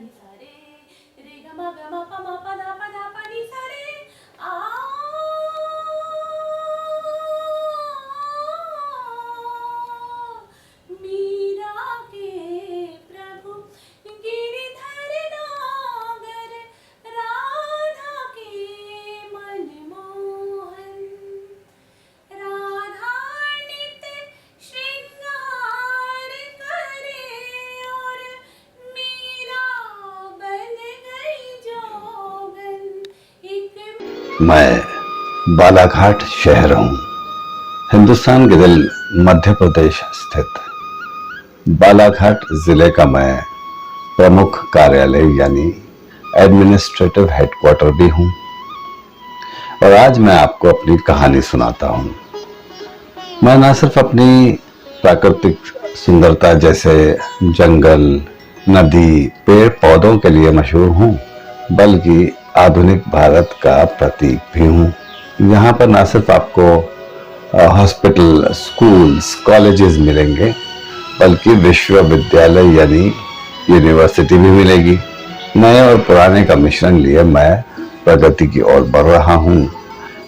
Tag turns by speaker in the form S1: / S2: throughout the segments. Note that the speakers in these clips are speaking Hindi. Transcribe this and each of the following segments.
S1: नि सा रे रे ग म प म प दा प नि सा रे आ मीरा के प्रभु गिरिधर नागर राधा के मनमोहन राधा नित श्रृंगार करे और मीरा बन गई जोगन एक
S2: मैं बालाघाट शहर हूँ। हिंदुस्तान के दिल मध्य प्रदेश स्थित बालाघाट जिले का मैं प्रमुख कार्यालय यानी एडमिनिस्ट्रेटिव हेडक्वार्टर भी हूँ। और आज मैं आपको अपनी कहानी सुनाता हूँ। मैं न सिर्फ अपनी प्राकृतिक सुंदरता जैसे जंगल, नदी, पेड़ पौधों के लिए मशहूर हूँ, बल्कि आधुनिक भारत का प्रतीक भी हूँ। यहाँ पर न सिर्फ आपको हॉस्पिटल, स्कूल्स, कॉलेजेस मिलेंगे, बल्कि विश्वविद्यालय यानी यूनिवर्सिटी भी मिलेगी। नए और पुराने का मिश्रण लिए मैं प्रगति की ओर बढ़ रहा हूँ।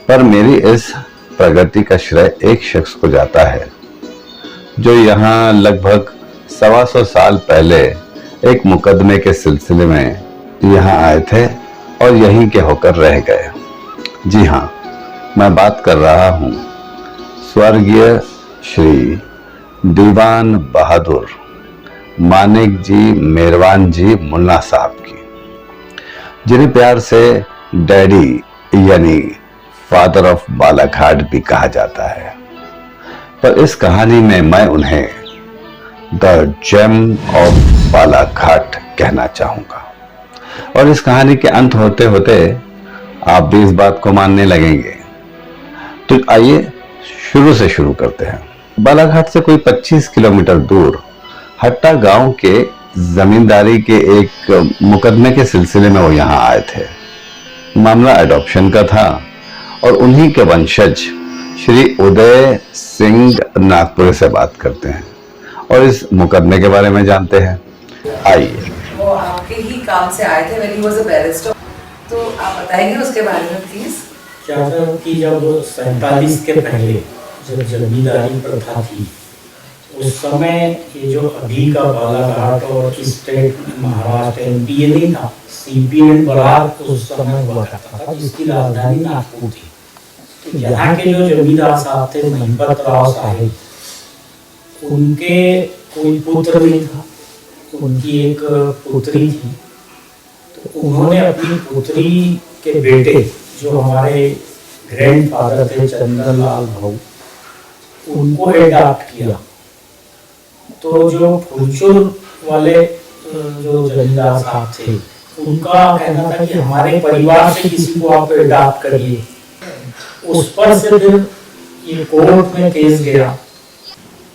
S2: पर मेरी इस प्रगति का श्रेय एक शख्स को जाता है, जो यहाँ लगभग 125 साल पहले एक मुकदमे के सिलसिले में यहाँ आए थे और यहीं के होकर रह गए। जी हाँ, मैं बात कर रहा हूँ स्वर्गीय श्री दीवान बहादुर मानिक जी मेरवान जी मुन्ना साहब की, जिन्हें प्यार से डैडी यानी फादर ऑफ बालाघाट भी कहा जाता है। पर इस कहानी में मैं उन्हें द जेम ऑफ बालाघाट कहना चाहूंगा। और इस कहानी के अंत होते होते आप भी इस बात को मानने लगेंगे। तो आइए शुरू से शुरू करते हैं। बालाघाट से कोई 25 किलोमीटर दूर हट्टा गांव के जमींदारी के एक मुकदमे के सिलसिले में वो यहाँ आए थे। मामला एडॉप्शन का था और उन्हीं के वंशज श्री उदय सिंह नागपुर से बात करते हैं और इस मुकदमे के बारे में जानते हैं। आइए।
S3: वो आपके ही काम से आए थे when he was a barrister, तो आप बताएंगे उसके बारे में प्लीज।
S4: क्या था कि जब 47 के पहले जब जमींदारी प्रथा थी, उस समय ये जो अभी का बालाघाट और स्टेट महाराष्ट्र एमपी ये नहीं था, सीपीएम बरार उस समय हुआ करता था, जिसकी राजधानी नागपुर थी। तो यहाँ के जो जमींदार साहब थे महिपत राव साहिब, उनके कोई पुत्र नहीं था, उनकी एक पुत्री थी। तो उन्होंने अपनी पुत्री के बेटे जो हमारे ग्रैंडफादर थे चंदन लाल भाऊ, उनको एडॉप्ट किया। तो जो फुलचुर वाले जो जमींदार साहब थे, उनका कहना था कि हमारे परिवार से किसी को आप एडॉप्ट करिए। उस पर से फिर ये कोर्ट में केस गया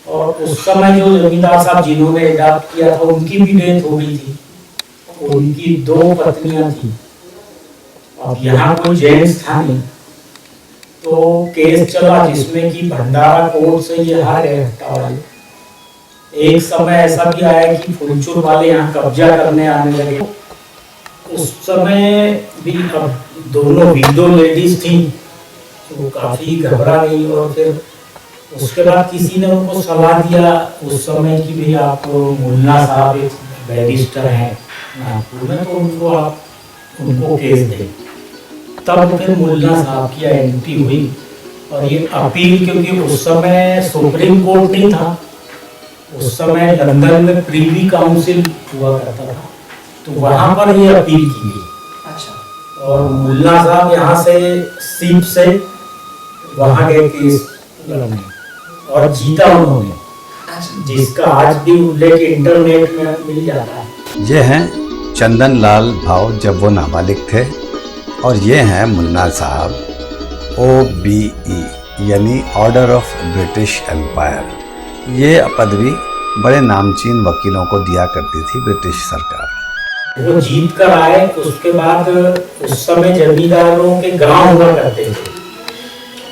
S4: और उस समय जो जमींदार साहब जिन्होंने एडॉप्ट किया था, उनकी भी डेथ हो गई थी। उनकी 2 पत्नियां थी। अब यहाँ कोई जेंट्स था नहीं, तो केस चला जिसमें कि भंडारा कोर्ट से ये हार गए हट्टा वाले। एक समय ऐसा भी आया कि फुलचुर वाले यहाँ कब्जा करने आने लगे। उस समय भी अब दोनों विडो लेडीज थी, तो काफी घबरा गई। और फिर उसके बाद किसी ने उनको सलाह दिया उस समय कि भाई आप मुन्ना साहब एक बैरिस्टर हैं नागपुर में, तो उनको केस दें। तब फिर मुन्ना साहब की एंट्री हुई और ये अपील, क्योंकि उस समय सुप्रीम कोर्ट नहीं था, उस समय लंदन में प्रीवी काउंसिल हुआ करता था, तो वहां पर ये अपील की गई।
S3: अच्छा।
S4: और मुन्ना साहब यहाँ से सीप से वहां गए केस लड़ने और जीता उन्होंने, जिसका आज भी उल्लेख इंटरनेट में मिल जाता है।
S2: ये हैं चंदन लाल भाव जब वो नाबालिग थे, और ये हैं मुन्ना साहब OBE यानी ऑर्डर ऑफ ब्रिटिश एम्पायर। ये पदवी बड़े नामचीन वकीलों को दिया करती थी ब्रिटिश सरकार।
S4: वो जीत कर आए। उसके बाद उस समय जमींदारों के गांव हुआ करते थे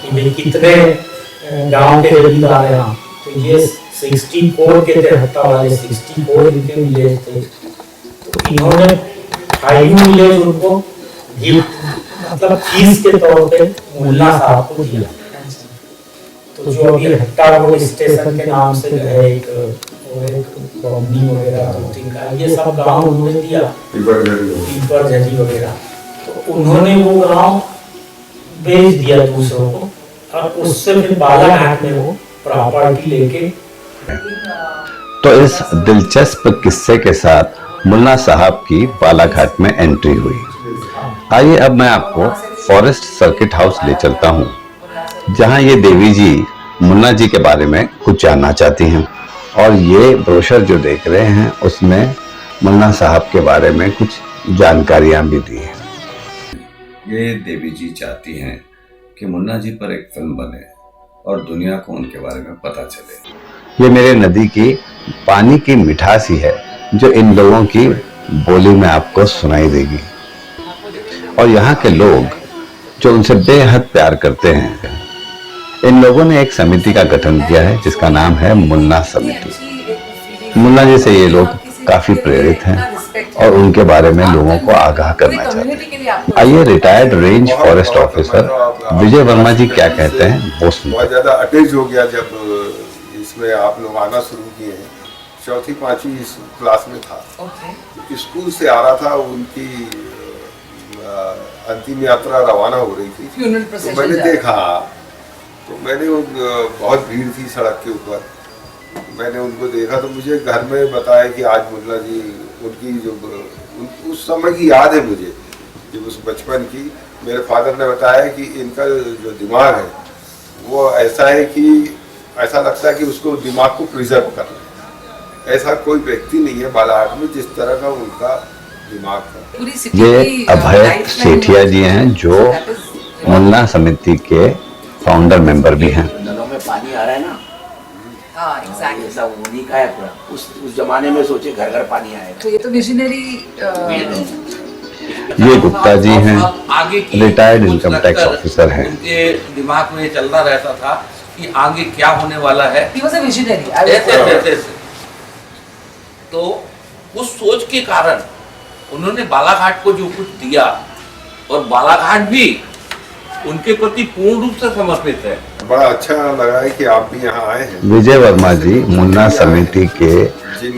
S4: कि भाई कितने गांव के जमींदार हैं। तो ये 64 के थे हट्टा वाले, 64 इनके विलेज थे। तो इन्होंने 5 विलेज उनको गिफ्ट मतलब फीस के तौर पे मुल्ला साहब को दिया। तो जो अभी हट्टा रोड स्टेशन के नाम से है एक और एक बॉम्बी वगैरह 2-3 का, ये सब गांव उन्होंने दिया, पीपर झरी वगैरह। तो उन्होंने वो गांव बेच दिया दूसरों को, और उससे फिर बालाघाट में वो प्रॉपर्टी लेके।
S2: तो इस दिलचस्प किस्से के साथ मुन्ना साहब की बालाघाट में एंट्री हुई। आइए अब मैं आपको फॉरेस्ट सर्किट हाउस ले चलता हूँ, जहाँ ये देवी जी मुन्ना जी के बारे में कुछ जानना चाहती हैं। और ये ब्रोशर जो देख रहे हैं उसमें मुन्ना साहब के बारे में कुछ जानकारियां भी दी हैं। ये देवी जी चाहती हैं कि मुन्ना जी पर एक फिल्म बने और दुनिया को उनके बारे में पता चले। ये मेरे नदी की पानी की मिठास ही है जो इन लोगों की बोली में आपको सुनाई देगी। और यहाँ के लोग जो उनसे बेहद प्यार करते हैं, इन लोगों ने एक समिति का गठन किया है जिसका नाम है मुन्ना समिति। मुन्ना जी से ये लोग काफी प्रेरित हैं और उनके बारे में लोगों को आगाह करना चाहते हैं। आइए रिटायर्ड रेंज फॉरेस्ट ऑफिसर विजय वर्मा जी क्या कहते हैं वो सुनते हैं।
S5: बहुत ज्यादा अटैच हो गया जब इसमें आप लोग आना शुरू किए हैं। 4th-5वीं क्लास में था, स्कूल से आ रहा था, उनकी अंतिम यात्रा रवाना हो रही थी। तो मैंने देखा, तो मैंने बहुत भीड़ थी सड़क के ऊपर, मैंने उनको देखा तो मुझे घर में बताया कि आज मुन्ना जी, उनकी जो उस समय की याद है मुझे, जब उस बचपन की, मेरे फादर ने बताया कि इनका जो दिमाग है वो ऐसा है कि ऐसा लगता है कि उसको दिमाग को प्रिजर्व करना है। ऐसा कोई व्यक्ति नहीं है बालाघाट में जिस तरह का उनका दिमाग था।
S2: ये अभय सेठिया जी हैं जो मुन्ना समिति के फाउंडर मेंबर भी हैं।
S6: नलों में पानी आ रहा है ना,
S3: हाँ एग्जैक्टली,
S6: ऐसा उन्हीं का है पूरा। उस जमाने में सोचे घर घर पानी आएगा।
S3: तो ये तो विजनरी।
S2: ये गुप्ता जी हैं,
S7: आगे की
S2: रिटायर्ड इनकम टैक्स ऑफिसर हैं।
S7: उनके दिमाग में चलता रहता था कि आगे क्या होने वाला है।
S3: He was a visionary.
S7: ऐसे। तो उस सोच के कारण उन्होंने बालाघाट को जो कुछ दिया, और बालाघाट भी उनके प्रति पूर्ण रूप से समर्पित है।
S5: बड़ा अच्छा लगा है कि आप भी यहाँ आए हैं।
S2: विजय वर्मा जी मुन्ना समिति के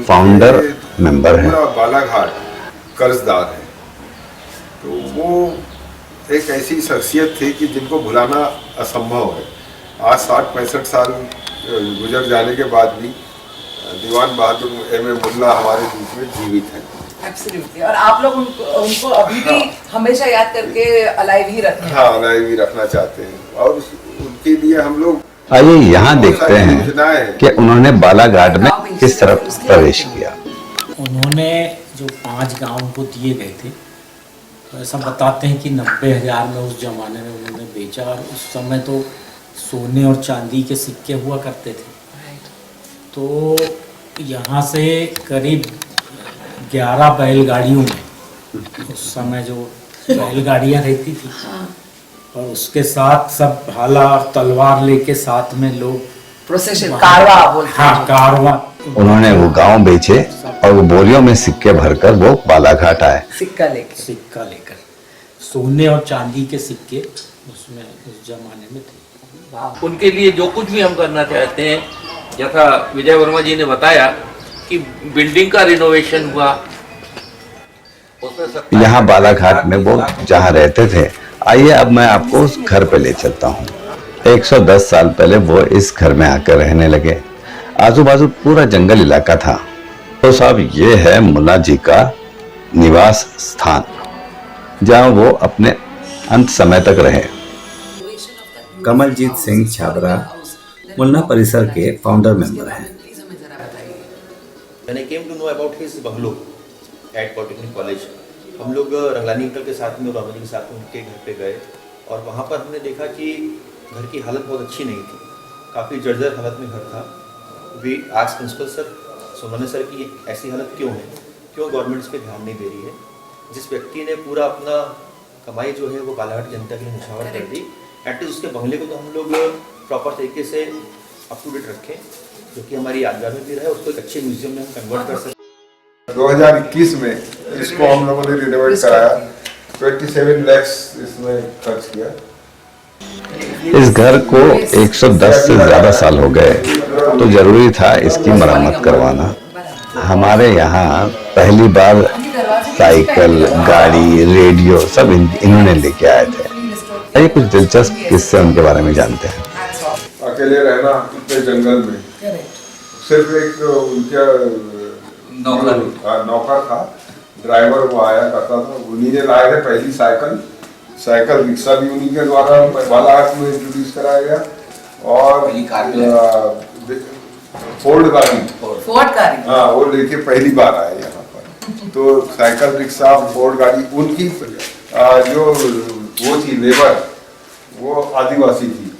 S2: फाउंडर मेंबर हैं।
S5: पूरा बालाघाट कर्जदार है, तो वो एक ऐसी शख्सियत थी कि जिनको भुलाना असंभव है। आज 60-65 साल गुजर जाने के बाद भी दीवान बहादुर एम.ए. मुल्ला हमारे बीच में जीवित हैं।
S3: Absolutely. और आप लोग उनको अभी भी हमेशा याद करके अलाइव ही रखते हैं।
S5: हाँ, अलाइव ही रखना चाहते हैं, और उनके लिए हम लोग
S2: आइए यहाँ देखते हैं कि उन्होंने बालाघाट में किस तरह प्रवेश किया।
S4: उन्होंने जो 5 गांव को दिए गए थे, तो ऐसा बताते हैं कि 90,000 में उस जमाने में उन्होंने बेचा। और उस समय तो सोने और चांदी के सिक्के हुआ करते थे। तो यहाँ से करीब 11 बैलगाड़ियों में, उस समय जो बैलगाड़ियाँ रहती थी, और उसके साथ सब भाला और तलवार लेके साथ में लोग
S3: प्रोसेशन, कारवा बोलते हैं।
S4: हाँ, कारवा।
S2: उन्होंने वो गांव बेचे और वो बोरियों में सिक्के भरकर वो बालाघाट आए।
S3: सिक्का लेकर
S4: सोने और चांदी के सिक्के उसमें उस जमाने में थे।
S7: उनके लिए जो कुछ भी हम करना चाहते हैं, जैसा विजय वर्मा जी ने बताया कि बिल्डिंग का रिनोवेशन हुआ,
S2: यहाँ बालाघाट में वो जहाँ रहते थे। आइए अब मैं आपको उस घर पे ले चलता हूँ। 110 साल पहले वो इस घर में आकर रहने लगे। आजू बाजू पूरा जंगल इलाका था। तो साहब ये है मुन्ना जी का निवास स्थान, जहाँ वो अपने अंत समय तक रहे।
S8: कमलजीत सिंह छाबरा मुन्ना परिसर के फाउंडर मेंबर हैं।
S9: When I came to know about his bungalow at Polytechnic College, हम लोग रंगलानी अंकल के साथ में और रामा जी के साथ में उनके घर पे गए, और वहाँ पर हमने देखा कि घर की हालत बहुत अच्छी नहीं थी, काफ़ी जर्जर हालत में घर था। वी आज प्रिंसिपल सर सोमाने सर की ऐसी हालत क्यों है, क्यों गवर्नमेंट इस पर ध्यान नहीं दे रही है। जिस व्यक्ति ने पूरा अपना कमाई जो है वो बालाघाट जनता के लिए निछावर कर दी, एटलीस्ट उसके बंगले को तो हम लोग प्रॉपर तरीके से अप टू डेट रखें, जो कि हमारी यादगार में भी रहे, उसको एक अच्छे म्यूजियम में हम कन्वर्ट कर सकते।
S5: 2021 में इसको हम लोगों ने रिनोवेट कराया, 27 लाख इसमें खर्च किया।
S2: इस घर को 110 से ज्यादा साल हो गए, तो जरूरी था इसकी मरम्मत करवाना। हमारे यहाँ पहली बार साइकिल, गाड़ी, रेडियो सब इन्होंने लेके आए थे। ये कुछ दिलचस्प किस्से उनके बारे में जानते हैं।
S5: अकेले रहना इतने जंगल में, सिर्फ एक उनका नौकर था, ड्राइवर वो आया करता था, उन्हीं ने लाए थे पहली साइकिल रिक्शा भी उन्हीं के द्वारा बालाघाट में इंट्रोड्यूस कराया गया, और फोर्ड गाड़ी, हाँ वो लेके पहली बार आए यहाँ पर। तो साइकिल रिक्शा, फोर्ड गाड़ी, उनकी जो वो थी लेबर, वो आदिवासी थी,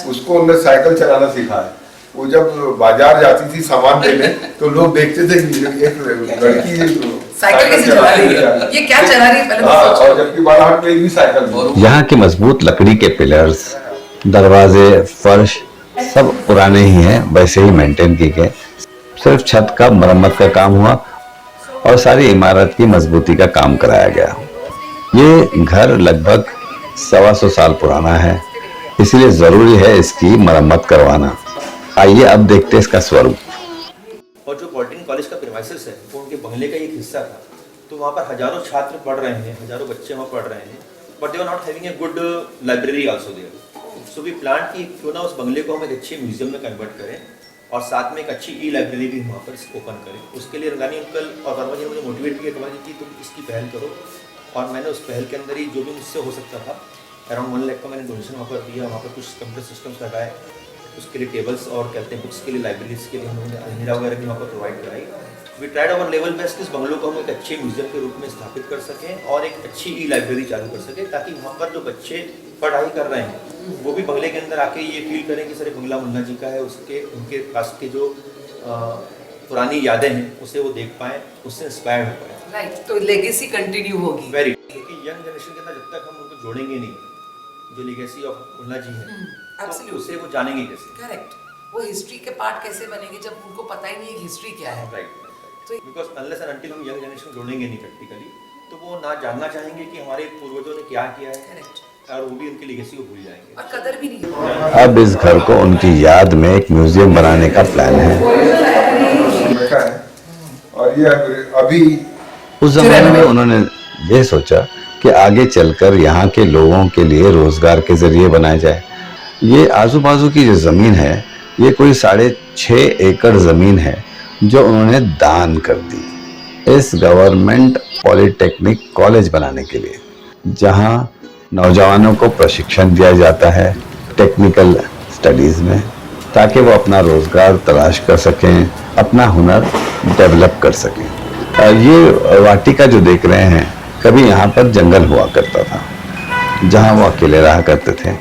S5: उसको उन्होंने साइकिल चलाना सिखाया। वो जब बाजार जाती थी सामान लेने, तो लोग देखते थे एक लड़की
S3: साइकिल कैसे चला रही है, ये क्या चला रही है, पहले तो सोचो।
S5: और जबकि बालाघाट में भी साइकिल।
S2: यहाँ की मजबूत लकड़ी के पिलर्स, दरवाजे, फर्श सब पुराने ही हैं, वैसे ही मेंटेन किए गए। सिर्फ छत का मरम्मत का काम हुआ और सारी इमारत की मजबूती का काम कराया गया। ये घर लगभग 125 साल पुराना है, इसलिए जरूरी है इसकी मरम्मत करवाना। आइए अब देखते हैं इसका स्वरूप।
S9: और जो पॉलिटेक्निक कॉलेज का प्रीमाइसेस है वो उनके बंगले का एक हिस्सा था, तो वहाँ पर हजारों छात्र पढ़ रहे हैं, हजारों बच्चे वहाँ पढ़ रहे हैं, but they are not having a good library also there. So we plan कि क्यों ना उस बंगले को हम एक अच्छे म्यूजियम में कन्वर्ट करें और साथ में एक अच्छी ई लाइब्रेरी भी वहाँ पर ओपन करें। उसके लिए रंगानी अंकल और वर्मा जी ने मुझे मोटिवेट किया कि तुम इसकी पहल करो, और मैंने उस पहल के अंदर ही जो भी मुझसे हो सकता था, अराउंड 1 लाख का मैंने डोनेशन वहाँ पर दिया। वहाँ पर कुछ कंप्यूटर सिस्टम्स लगाए, उसके लिए टेबल्स और कहते हैं बुक्स के लिए, लाइब्रेरीज के लिए हम लोगों ने अलमीरा वगैरह भी वहाँ पर प्रोवाइड कराई। We tried our level best इस बंगलों को हम एक अच्छे म्यूजियम के रूप में स्थापित कर सकें और एक अच्छी ई लाइब्रेरी चालू कर सकें, ताकि वहाँ पर जो बच्चे पढ़ाई कर रहे हैं वो भी बंगले के अंदर आके ये फील करें कि सर बंगला मुन्ना जी का है, उसके उनके पास के जो पुरानी यादें हैं उसे वो देख पाएँ, उससे इंस्पायर्ड हो पाएँ।
S3: राइट, तो लेगेसी कंटिन्यू होगी।
S9: वेरी, क्योंकि यंग जनरेशन के अंदर जब तक हम उनको जोड़ेंगे नहीं, जो लेगेसी ऑफ मुन्ना जी है, तो उसे वो जानेंगे कैसे।
S3: करेक्ट, वो हिस्ट्री के पार्ट कैसे बनेंगे जब उनको पता ही नहीं है हिस्ट्री क्या है।
S9: Right, because unless and until हम यंग जनरेशन जोड़ेंगे नहीं प्रैक्टिकली, तो वो ना जानना चाहेंगे कि हमारे पूर्वजों ने क्या किया है, और वो भी उनकी लेगेसी को भूल जाएंगे
S3: और कदर भी नहीं।
S2: अब इस घर को उनकी याद में एक म्यूजियम बनाने का प्लान है।
S5: और ये अभी
S2: उस जमाने में उन्होंने ये सोचा कि आगे चलकर यहाँ के लोगों के लिए रोजगार के जरिए बनाया जाए। ये आजू बाजू की जो जमीन है, ये कोई 6.5 एकड़ जमीन है जो उन्होंने दान कर दी इस गवर्नमेंट पॉलिटेक्निक कॉलेज बनाने के लिए, जहाँ नौजवानों को प्रशिक्षण दिया जाता है टेक्निकल स्टडीज में, ताकि वो अपना रोजगार तलाश कर सकें, अपना हुनर डेवलप कर सकें। ये वाटिका जो देख रहे हैं, कभी यहाँ पर जंगल हुआ करता था, जहाँ वो अकेले रहा करते थे,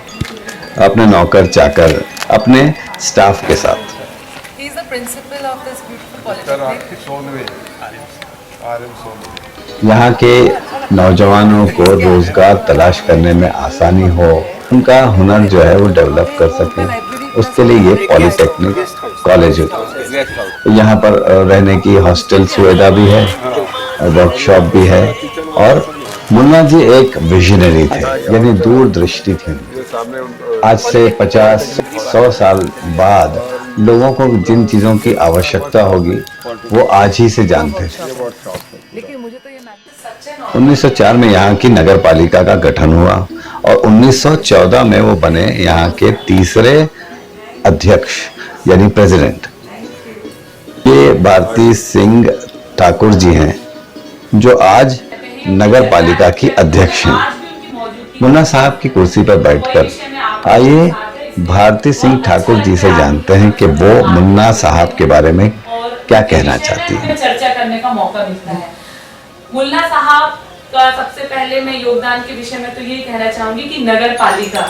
S2: अपने नौकर चाकर, अपने स्टाफ के साथ।
S3: He is the principal of this beautiful polytechnic.
S2: यहाँ के नौजवानों को रोजगार तलाश करने में आसानी हो, उनका हुनर जो है वो डेवलप कर सके, उसके लिए ये पॉलिटेक्निक कॉलेज है। यहाँ पर रहने की हॉस्टल सुविधा भी है, वर्कशॉप भी है, और मुन्ना जी एक विजनरी थे, यानी दूरदृष्टि थी। आज से 50-100 साल बाद लोगों को जिन चीजों की आवश्यकता होगी वो आज ही से जानते हैं। 1904 में यहाँ की नगर पालिका का गठन हुआ और 1914 में वो बने यहाँ के तीसरे अध्यक्ष यानी प्रेसिडेंट। ये भारती सिंह ठाकुर जी हैं जो आज नगर पालिका की अध्यक्ष हैं। मुन्ना साहब की कुर्सी पर बैठकर आइए भारती सिंह ठाकुर जी से जानते हैं कि वो मुन्ना साहब के बारे में क्या कहना चाहती है।
S1: चर्चा करने का मौका मिलता है। मुन्ना साहब का सबसे पहले मैं योगदान के विषय में तो यही कहना चाहूंगी कि नगर पालिका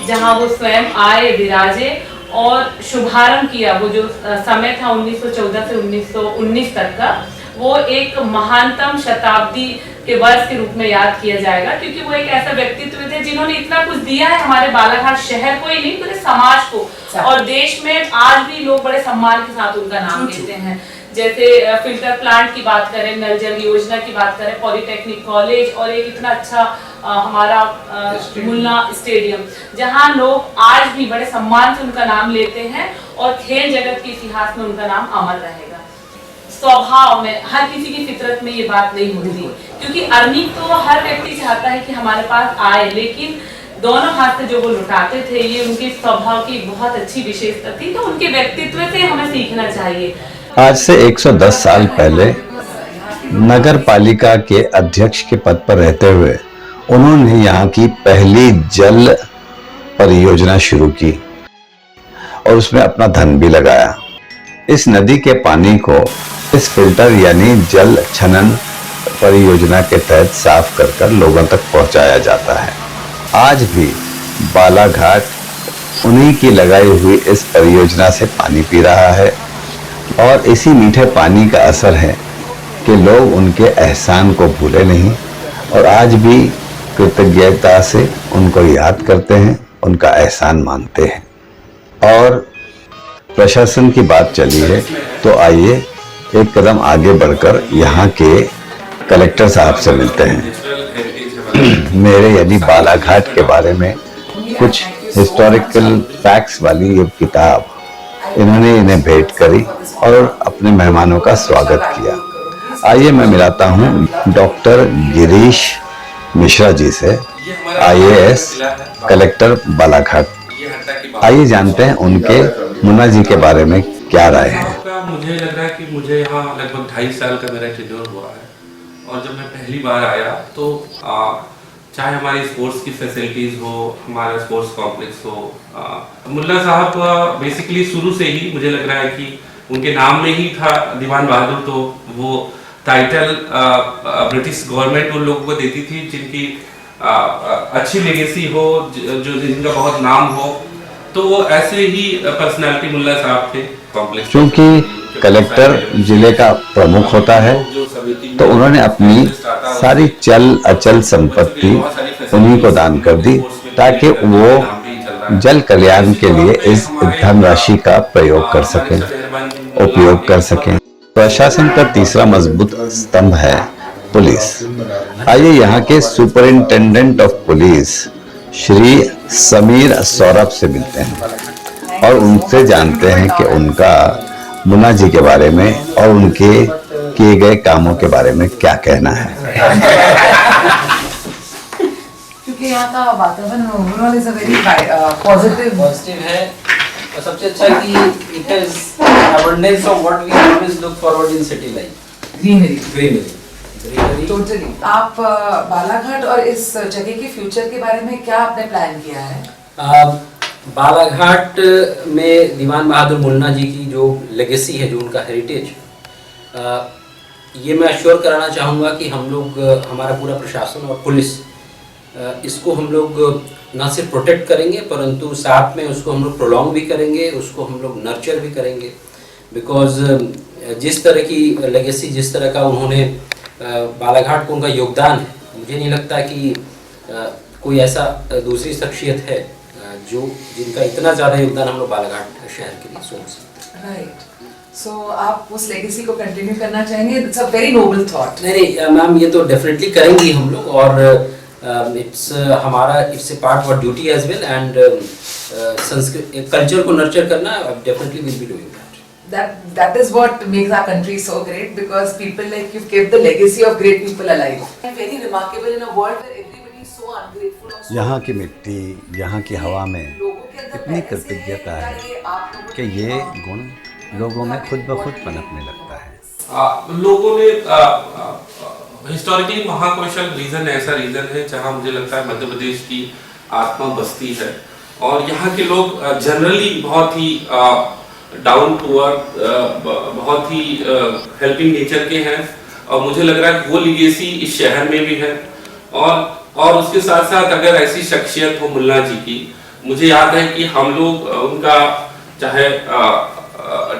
S1: जहां वो स्वयं आए, विराजे और शुभारंभ किया, वो जो समय था 1914 से 1919 तक का, वो एक महानतम शताब्दी के वर्ष के रूप में याद किया जाएगा, क्योंकि वो एक ऐसा व्यक्तित्व थे जिन्होंने इतना कुछ दिया है हमारे बालाघाट शहर को ही नहीं, पूरे समाज को, और देश में आज भी लोग बड़े सम्मान के साथ उनका नाम लेते हैं। जैसे फिल्टर प्लांट की बात करें, नल जल योजना की बात करें, पॉलिटेक्निक कॉलेज और एक इतना अच्छा हमारा मुन्ना स्टेडियम, जहां लोग आज भी बड़े सम्मान से उनका नाम लेते हैं और खेल जगत के इतिहास में उनका नाम अमर रहेगा। स्वभाव में हर किसी की फितरत में ये बात नहीं होती, क्योंकि अर्निंग तो हर व्यक्ति चाहता है कि हमारे पास आए, लेकिन दोनों हाथ से जो वो लुटाते थे, ये उनके स्वभाव की बहुत अच्छी विशेषता थी। तो उनके व्यक्तित्व से हमें सीखना चाहिए।
S2: आज से 110 साल पहले नगर पालिका के अध्यक्ष के पद पर रहते हुए उन्होंने यहाँ की पहली जल परियोजना शुरू की और उसमें अपना धन भी लगाया। इस नदी के पानी को इस फिल्टर यानी जल छनन परियोजना के तहत साफ कर लोगों तक पहुंचाया जाता है। आज भी बालाघाट उन्हीं की लगाई हुई इस परियोजना से पानी पी रहा है और इसी मीठे पानी का असर है कि लोग उनके एहसान को भूले नहीं और आज भी कृतज्ञता से उनको याद करते हैं, उनका एहसान मानते हैं। और प्रशासन की बात चली है तो आइए एक कदम आगे बढ़कर यहाँ के कलेक्टर साहब से मिलते हैं। मेरे यानी बालाघाट के बारे में कुछ हिस्टोरिकल फैक्ट्स वाली ये किताब इन्होंने इन्हें भेंट करी और अपने मेहमानों का स्वागत किया। आइए मैं मिलाता हूँ डॉक्टर गिरीश मिश्रा जी से, IAS कलेक्टर बालाघाट। आइए जानते हैं उनके मुन्ना जी के बारे में क्या राय है।
S10: मुझे लग रहा है कि मुझे यहाँ लगभग 2.5 साल का मेरा टेन्योर हुआ है और जब मैं पहली बार आया तो चाहे हमारी स्पोर्ट्स की फैसिलिटीज हो, हमारा स्पोर्ट्स कॉम्प्लेक्स हो, मुल्ला साहब बेसिकली शुरू से ही मुझे लग रहा है कि उनके नाम में ही था दीवान बहादुर, तो वो टाइटल ब्रिटिश गवर्नमेंट उन लोगों को देती थी जिनकी अच्छी लेगेसी हो, जो जिनका बहुत नाम हो, तो वो ऐसे ही पर्सनालिटी मुल्ला साहब थे कॉम्प्लेक्स।
S2: क्योंकि कलेक्टर जिले का प्रमुख होता है तो उन्होंने अपनी सारी चल अचल संपत्ति उन्हीं को दान कर दी ताकि वो जल कल्याण के लिए इस धनराशि का प्रयोग कर सकें, उपयोग कर सकें। प्रशासन का तीसरा मजबूत स्तंभ है पुलिस। आइए यहाँ के superintendent of police Shri Sameer Saurabh से मिलते हैं और उनसे जानते हैं कि उनका मुन्ना जी के बारे में और उनके किए गए कामों के बारे में क्या कहना है।
S3: क्योंकि यहाँ का वातावरण overall is a very positive
S11: है और सबसे अच्छा है कि it has abundance of what we always look forward in city life, greenery.
S3: Totally. आप बालाघाट और इस जगह के फ्यूचर के बारे में क्या आपने प्लान किया है?
S11: बालाघाट में दीवान बहादुर मुन्ना जी की जो लेगेसी है, जो उनका हेरिटेज, ये मैं अश्योर कराना चाहूँगा कि हम लोग, हमारा पूरा प्रशासन और पुलिस, इसको हम लोग ना सिर्फ प्रोटेक्ट करेंगे परंतु साथ में उसको हम लोग प्रोलॉन्ग भी करेंगे, उसको हम लोग नर्चर भी करेंगे। बिकॉज जिस तरह की लेगेसी, जिस तरह का उन्होंने बालाघाट को उनका योगदान है, मुझे नहीं लगता कि कोई ऐसा दूसरी शख्सियत है जिनका इतना ज़्यादा योगदान हम लोग बालाघाट शहर के लिए सोच सकते हैं।
S3: राइट। सो आप उस लेगेसी को कंटिन्यू करना चाहेंगे? It's a very noble thought.
S11: नहीं मैम, ये तो डेफिनेटली करेंगे हम लोग और it's a part of duty as well and Sanskrit culture को नर्चर करना definitely will be doing that.
S3: That is what makes our country so great, because people like you kept the legacy of great people alive. Very remarkable in a world where everybody is so ungrateful.
S2: यहाँ की मिट्टी, यहाँ की हवा में इतनी कृतज्ञता है कि ये गुण लोगों में खुद ब खुद पनपने लगता है।
S10: लोगों ने हिस्टोरिकली महाकौशल रीजन ऐसा रीजन है जहाँ मुझे लगता है मध्य प्रदेश की आत्मा बसती है और यहाँ के लोग जनरली बहुत ही डाउन टू अर्थ, बहुत ही हेल्पिंग नेचर के हैं और मुझे लग रहा है वो लिगेसी इस शहर में भी है। और उसके साथ साथ अगर ऐसी शख्सियत हो मुल्ला जी की, मुझे याद है कि हम लोग उनका चाहे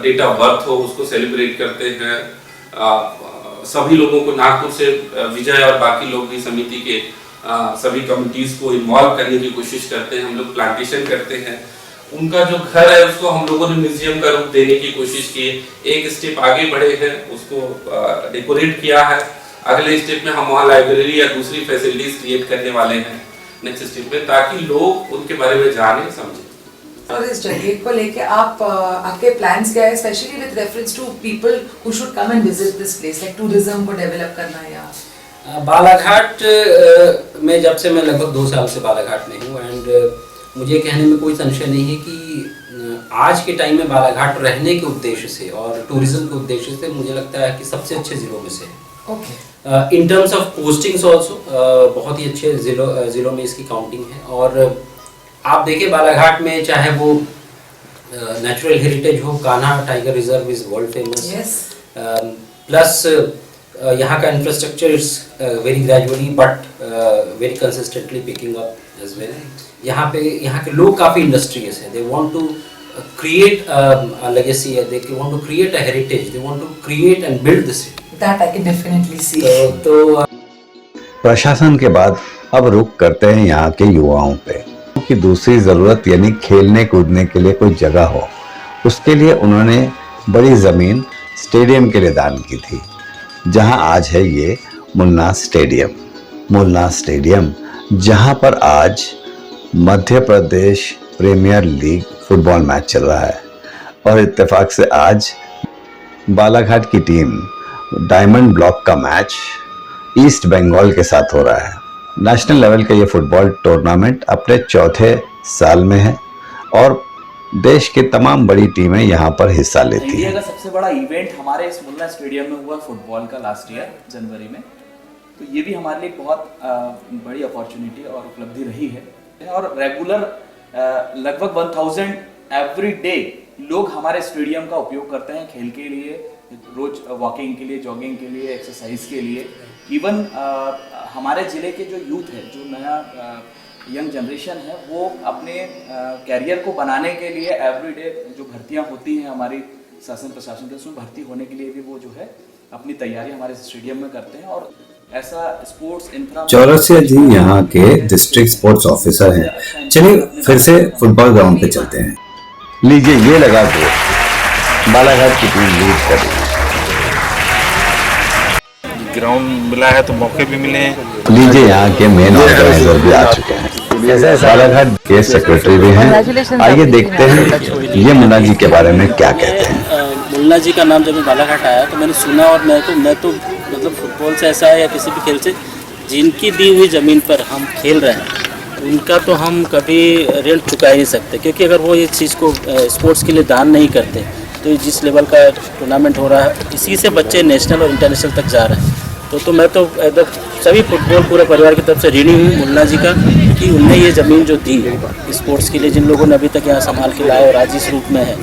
S10: डेट ऑफ बर्थ हो उसको सेलिब्रेट करते हैं। सभी लोगों को नागपुर से विजय और बाकी लोग भी समिति के सभी कमिटीज को इन्वॉल्व करने की कोशिश करते हैं। हम लोग प्लांटेशन करते हैं उनका जो घर है उसको हम लोगों ने म्यूजियम का रूप देने की कोशिश की, एक स्टेप आगे बढ़े हैं, उसको डेकोरेट किया है। अगले स्टेप में हम वहाँ लाइब्रेरी या दूसरी फैसिलिटीज क्रिएट करने वाले हैं नेक्स्ट स्टेप में, ताकि लोग उनके बारे में जाने समझें।
S3: और इस जगह को लेके आप आपके प्लान्स क्या है, specially with reference to people who should come and visit this place, like tourism को डेवलप करना या
S11: बालाघाट में जब से मैं लगभग 2 साल से बालाघाट में हूँ एंड मुझे कहने में कोई संशय नहीं है कि आज के टाइम में बालाघाट रहने के उद्देश्य से और टूरिज्म के उद्देश्य से मुझे लगता है कि सबसे अच्छे ज़िलों में से है।
S3: Okay.
S11: In terms of postings also बहुत ही अच्छे ज़िलों में इसकी काउंटिंग है। और आप देखिए बालाघाट में चाहे वो नेचुरल हेरिटेज हो, Kanha tiger reserve is world famous, plus यहाँ का infrastructure is very gradually but very consistently picking up as well. यहाँ के लोग काफ़ी इंडस्ट्रियस हैं, they want to create a legacy, they want to create a heritage, they want to create and build the city.
S3: That I can definitely see.
S11: तो
S2: प्रशासन के बाद अब रुख करते हैं यहाँ के युवाओं पे कि दूसरी ज़रूरत यानी खेलने कूदने के लिए कोई जगह हो। उसके लिए उन्होंने बड़ी ज़मीन स्टेडियम के लिए दान की थी, जहाँ आज है ये मुन्ना स्टेडियम, जहाँ पर आज Madhya Pradesh premiere league football match चल रहा है। और इत्तेफाक से आज बालाघाट की टीम डायमंड ब्लॉक का मैच ईस्ट बंगाल के साथ हो रहा है। नेशनल लेवल का ये फुटबॉल टूर्नामेंट अपने 4थे साल में है और देश की तमाम बड़ी टीमें यहाँ पर हिस्सा लेती हैं।
S12: इंडिया का सबसे बड़ा इवेंट हमारे इस मुन्ना स्टेडियम में हुआ फुटबॉल का लास्ट ईयर जनवरी में, तो ये भी हमारे लिए बहुत बड़ी अपॉर्चुनिटी और उपलब्धि रही है। और रेगुलर लगभग 1000 एवरी डे लोग हमारे स्टेडियम का उपयोग करते हैं खेल के लिए, रोज वॉकिंग के लिए, जॉगिंग के लिए, एक्सरसाइज के लिए। इवन हमारे ज़िले के जो यूथ है, जो नया यंग जनरेशन है, वो अपने कैरियर को बनाने के लिए एवरीडे जो भर्तियां होती हैं हमारी शासन प्रशासन के, उसमें भर्ती होने के लिए भी वो जो है अपनी तैयारी हमारे स्टेडियम में करते हैं। और ऐसा स्पोर्ट्स इंफ्रा
S8: चौरसिया जी यहाँ के डिस्ट्रिक्ट स्पोर्ट्स ऑफिसर हैं। चलिए फिर से फुटबॉल ग्राउंड पे चलते हैं।
S2: लीजिए ये लगा दो, बालाघाट की टीम लीड कर रही है।
S13: ग्राउंड मिला है तो मौके भी मिले हैं।
S2: लीजिए यहाँ के मेन ऑर्गेनाइजर भी आ चुके हैं, बालाघाट के सेक्रेटरी भी हैं। आइए देखते हैं ये मुन्ना जी के बारे में क्या कहते हैं।
S14: मुन्ना जी का नाम जब मैं बालाघाट आया तो मैंने सुना, और मैं तो मतलब फुटबॉल से ऐसा है या किसी भी खेल से जिनकी दी हुई ज़मीन पर हम खेल रहे हैं उनका तो हम कभी रेंट चुका ही नहीं सकते, क्योंकि अगर वो इस चीज़ को स्पोर्ट्स के लिए दान नहीं करते तो जिस लेवल का टूर्नामेंट हो रहा है इसी से बच्चे नेशनल और इंटरनेशनल तक जा रहे हैं। तो मैं तो एकदम सभी फुटबॉल पूरे परिवार की तरफ से ऋणी हूँ मुन्ना जी का कि उनने ये ज़मीन जो दी स्पोर्ट्स के लिए, जिन लोगों ने अभी तक यहाँ संभाल के लाए और आज इस रूप में है,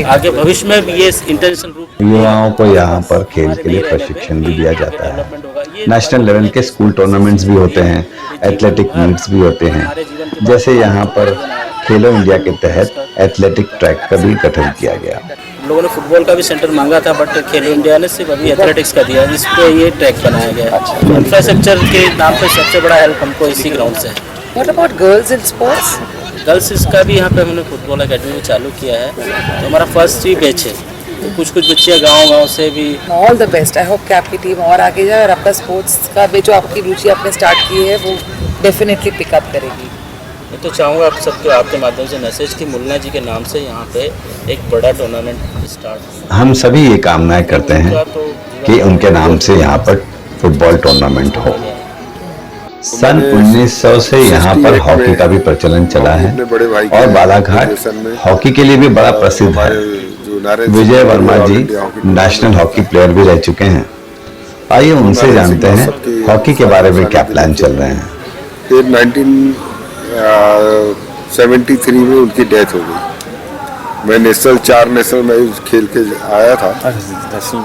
S14: आगे भविष्य में भी ये इंटरनेशनल रूप।
S2: युवाओं को यहाँ पर खेल के लिए प्रशिक्षण भी दिया जाता है। नेशनल लेवल के स्कूल टूर्नामेंट्स भी होते हैं, एथलेटिक मीट्स भी होते हैं। जैसे यहाँ पर खेलो इंडिया के तहत एथलेटिक ट्रैक का भी गठन किया गया।
S14: लोगों ने फुटबॉल का भी सेंटर मांगा था, बट खेलो इंडिया ने सिर्फ अभी एथलेटिक्स का दिया, जिस पे ये ट्रैक बनाया गया है। इंफ्रास्ट्रक्चर के नाम पे सबसे बड़ा हेल्प हमको इसी ग्राउंड से है।
S3: What about girls in sports?
S14: Girls इसका भी यहाँ पे हमने फुटबॉल अकेडमी में चालू किया है, तो हमारा फर्स्ट ही बैच है। तो कुछ बच्चे गांव से भी।
S3: All the best, I hope कि आपकी टीम और आगे जाए और आपका स्पोर्ट्स का भी जो आपकी रुचि आपने स्टार्ट की है वो डेफिनेटली पिकअप करेगी।
S14: मैं तो चाहूँगा आप सबके आपके माध्यम से मैसेज कि मुन्ना जी के नाम से यहाँ पे एक बड़ा टूर्नामेंट स्टार्ट।
S2: हम सभी ये कामनाएं करते हैं कि उनके नाम से यहाँ पर फुटबॉल टूर्नामेंट हो। सन 1900 से यहाँ पर हॉकी का भी प्रचलन चला है और बालाघाट हॉकी के लिए भी बड़ा प्रसिद्ध है। विजय वर्मा जी नेशनल हॉकी प्लेयर भी रह चुके हैं। आइए उनसे जानते हैं हॉकी के बारे में क्या प्लान चल रहे हैं।
S5: फिर 1973 में उनकी डेथ हो गई। मैं 4 नेशनल मैच खेल के आया था।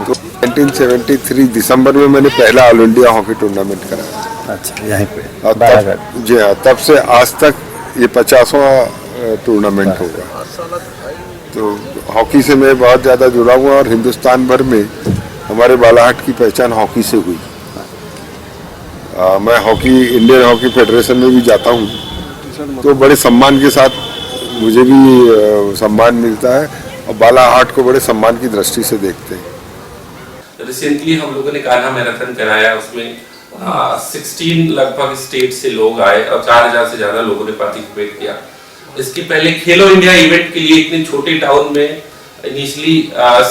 S5: तो 1973 दिसंबर में मैंने पहला ऑल इंडिया हॉकी टूर्नामेंट कराया।
S8: अच्छा, यहीं पे
S5: जी हाँ, तब से आज तक ये 50वां टूर्नामेंट होगा। तो हॉकी से मैं बहुत ज़्यादा जुड़ा हुआ और हिंदुस्तान भर में हमारे बालाघाट की पहचान हॉकी से हुई। मैं हॉकी इंडियन हॉकी फेडरेशन में भी जाता हूँ, तो बड़े सम्मान के साथ मुझे भी सम्मान मिलता है और बालाघाट को बड़े सम्मान की दृष्टि से देखते हैं।
S10: रिसेंटली हम लोगों ने कान्हा मैराथन कराया, उसमें 16 लगभग स्टेट से लोग आए और 4000 से ज्यादा लोगों ने पार्टिसिपेट किया। इसके पहले खेलो इंडिया इवेंट के लिए इतने छोटे टाउन में इनिशियली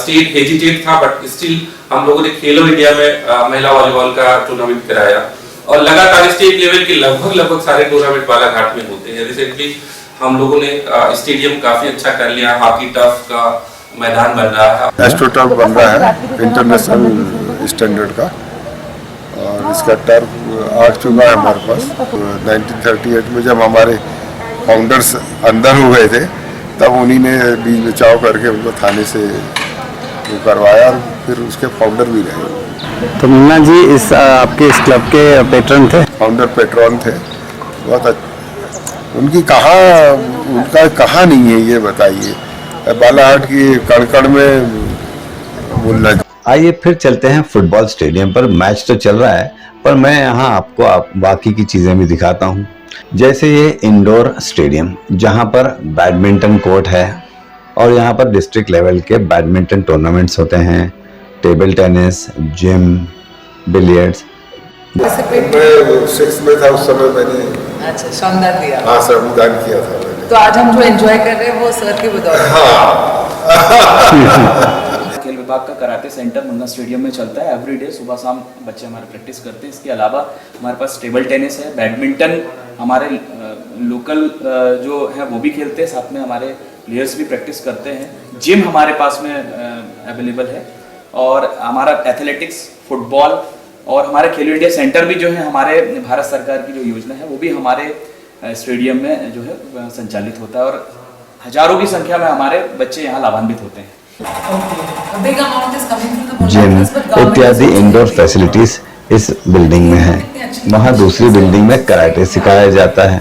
S10: स्टेट हेजिटेट था, बट स्टिल हम लोगों ने खेलो इंडिया में महिला वॉलीबॉल का टूर्नामेंट कराया और लगातार स्टेट लेवल के लगभग सारे टूर्नामेंट बालाघाट में होते हैं। रिसेंटली हम लोगों ने स्टेडियम काफी अच्छा कर लिया, हॉकी टर्फ का मैदान बन रहा है,
S5: एस्ट्रो टर्फ बन रहा है इंटरनेशनल स्टैंडर्ड का, और इसका टर्फ आ चुका है हमारे पास। 1938 में जब हमारे फाउंडर्स अंदर हुए थे तब उन्हीं ने बीच बचाव करके उनको थाने से वो करवाया और फिर उसके फाउंडर भी रहे।
S2: तो मुन्ना जी इस आपके इस क्लब के पेट्रन थे?
S5: फाउंडर पेट्रन थे। बहुत उनका कहाँ नहीं है ये बताइए, बालाघाट की कड़कड़ में मुन्ना जी।
S2: आइए फिर चलते हैं फुटबॉल स्टेडियम पर। मैच तो चल रहा है पर मैं यहाँ आपको बाकी की चीज़ें भी दिखाता हूँ। जैसे ये इंडोर स्टेडियम जहाँ पर बैडमिंटन कोर्ट है और यहाँ पर डिस्ट्रिक्ट लेवल के बैडमिंटन टूर्नामेंट्स होते हैं, टेबल टेनिस, जिम, बिलियर्ड्स।
S5: मैं 6 में था उस समय, मैंने
S3: अच्छा श्रमदान दिया।
S5: हाँ, श्रमदान किया था मैंने।
S3: तो आज हम जो एंजॉय कर रहे हैं वो सर की बदौलत।
S12: खेल विभाग का कराटे सेंटर मुन्ना स्टेडियम में चलता है। एवरी डे सुबह शाम बच्चे हमारे प्रैक्टिस करते हैं। इसके अलावा हमारे पास टेबल टेनिस है, बैडमिंटन हमारे लोकल जो है वो भी खेलते हैं, साथ में हमारे प्लेयर्स भी प्रैक्टिस करते हैं। जिम हमारे पास में अवेलेबल है और हमारा एथलेटिक्स, फुटबॉल और हमारे खेलो इंडिया सेंटर भी जो है हमारे भारत सरकार की जो योजना है वो भी हमारे स्टेडियम में जो है संचालित होता है और हजारों की संख्या में हमारे बच्चे यहाँ लाभान्वित होते हैं।
S2: जिम इत्यादि इंडोर फैसिलिटीज इस बिल्डिंग में है। वहाँ दूसरी बिल्डिंग में कराटे सिखाया जाता है।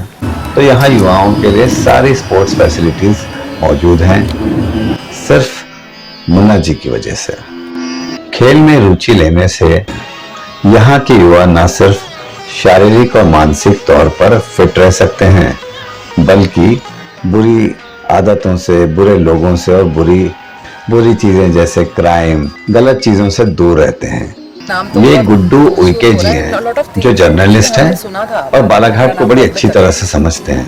S2: तो यहाँ युवाओं के लिए सारी स्पोर्ट्स फैसिलिटीज मौजूद हैं, सिर्फ मुन्ना जी की वजह से। खेल में रुचि लेने से यहाँ के युवा न सिर्फ शारीरिक और मानसिक तौर पर फिट रह सकते हैं, बल्कि बुरी आदतों से, बुरे लोगों से और बुरी चीजें जैसे क्राइम, गलत चीजों से दूर रहते हैं। ये गुड्डू उइके जी हैं जो जर्नलिस्ट हैं और बालाघाट को बड़ी अच्छी तरह से समझते हैं।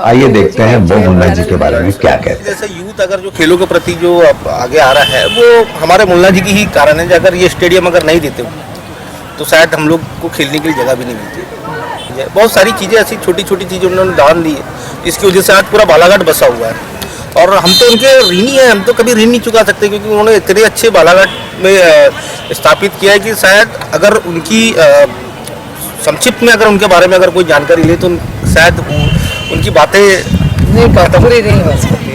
S2: आइए देखते हैं वो मुन्ना जी के बारे में क्या कहते हैं।
S9: जैसे यूथ अगर जो खेलों के प्रति जो आगे आ रहा है वो हमारे मुन्ना जी की ही कारण है। अगर ये स्टेडियम अगर नहीं देते तो शायद हम लोग को खेलने के लिए जगह भी नहीं मिलती। बहुत सारी चीज़ें ऐसी छोटी छोटी चीज़ें उन्होंने दान दी है, इसकी वजह से आज पूरा बालाघाट बसा हुआ है। और हम तो उनके ऋणी हैं, हम तो कभी ऋण नहीं चुका सकते, क्योंकि उन्होंने इतने अच्छे बालाघाट में स्थापित किया है कि शायद अगर उनकी संक्षिप्त में अगर उनके बारे में अगर कोई जानकारी ले तो शायद उनकी बातें
S3: नहीं पूरी नहीं हो सकती।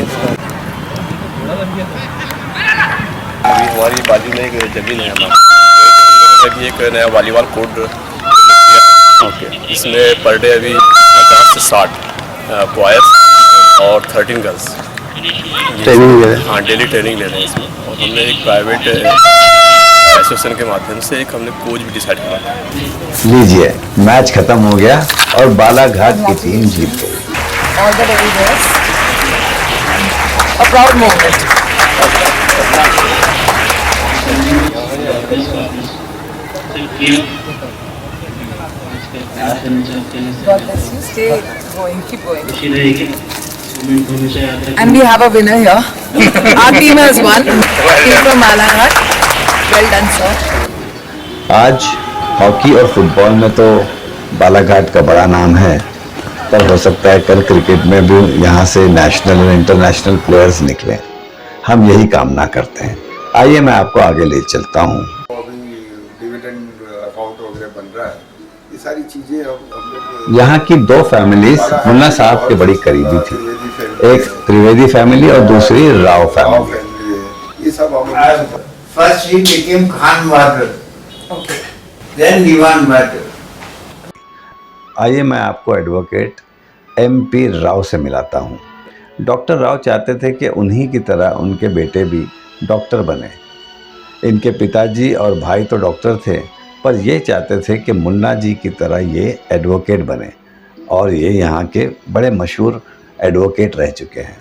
S15: अभी हमारी बाजू में एक जमीन है हमारी, अभी एक नया वॉलीबॉल कोर्ट इसमें पर डे अभी 50 से 60 बॉयज़ और 13 गर्ल्स
S2: ट्रेनिंग ले रहे हैं।
S15: हाँ, डेली ट्रेनिंग ले रहे हैं इसमें। और हमने एक प्राइवेट एसोसिएशन के माध्यम से एक हमने कोच भी डिसाइड किया।
S2: लीजिए, मैच खत्म हो गया और बालाघाट की टीम जीत गई।
S3: All the very best. A proud moment. God bless you. Stay going. Keep going. And we have a winner here. Our team has won. Team from Balaghat. Well done, sir.
S2: आज हॉकी और फुटबॉल में तो बालाघाट का बड़ा नाम है, पर हो सकता है कल क्रिकेट में भी यहाँ से नेशनल और इंटरनेशनल प्लेयर्स निकले। हम यही कामना करते हैं। आइए मैं आपको आगे ले चलता हूँ।
S5: अभी डिविडेंड अकाउंट वगैरह बन रहा है, ये सारी चीजें हम लोग।
S2: यहाँ की दो फैमिलीज मुन्ना साहब के बड़ी करीबी थी, एक त्रिवेदी फैमिली और दूसरी राव फैमिली।
S5: ये सब हम
S16: First he became Khan Bahadur. Okay. Then Diwan Bahadur.
S2: आइए मैं आपको एडवोकेट MP राव से मिलाता हूँ। डॉक्टर राव चाहते थे कि उन्हीं की तरह उनके बेटे भी डॉक्टर बने। इनके पिताजी और भाई तो डॉक्टर थे, पर ये चाहते थे कि मुन्ना जी की तरह ये एडवोकेट बने और ये यहाँ के बड़े मशहूर एडवोकेट रह चुके हैं।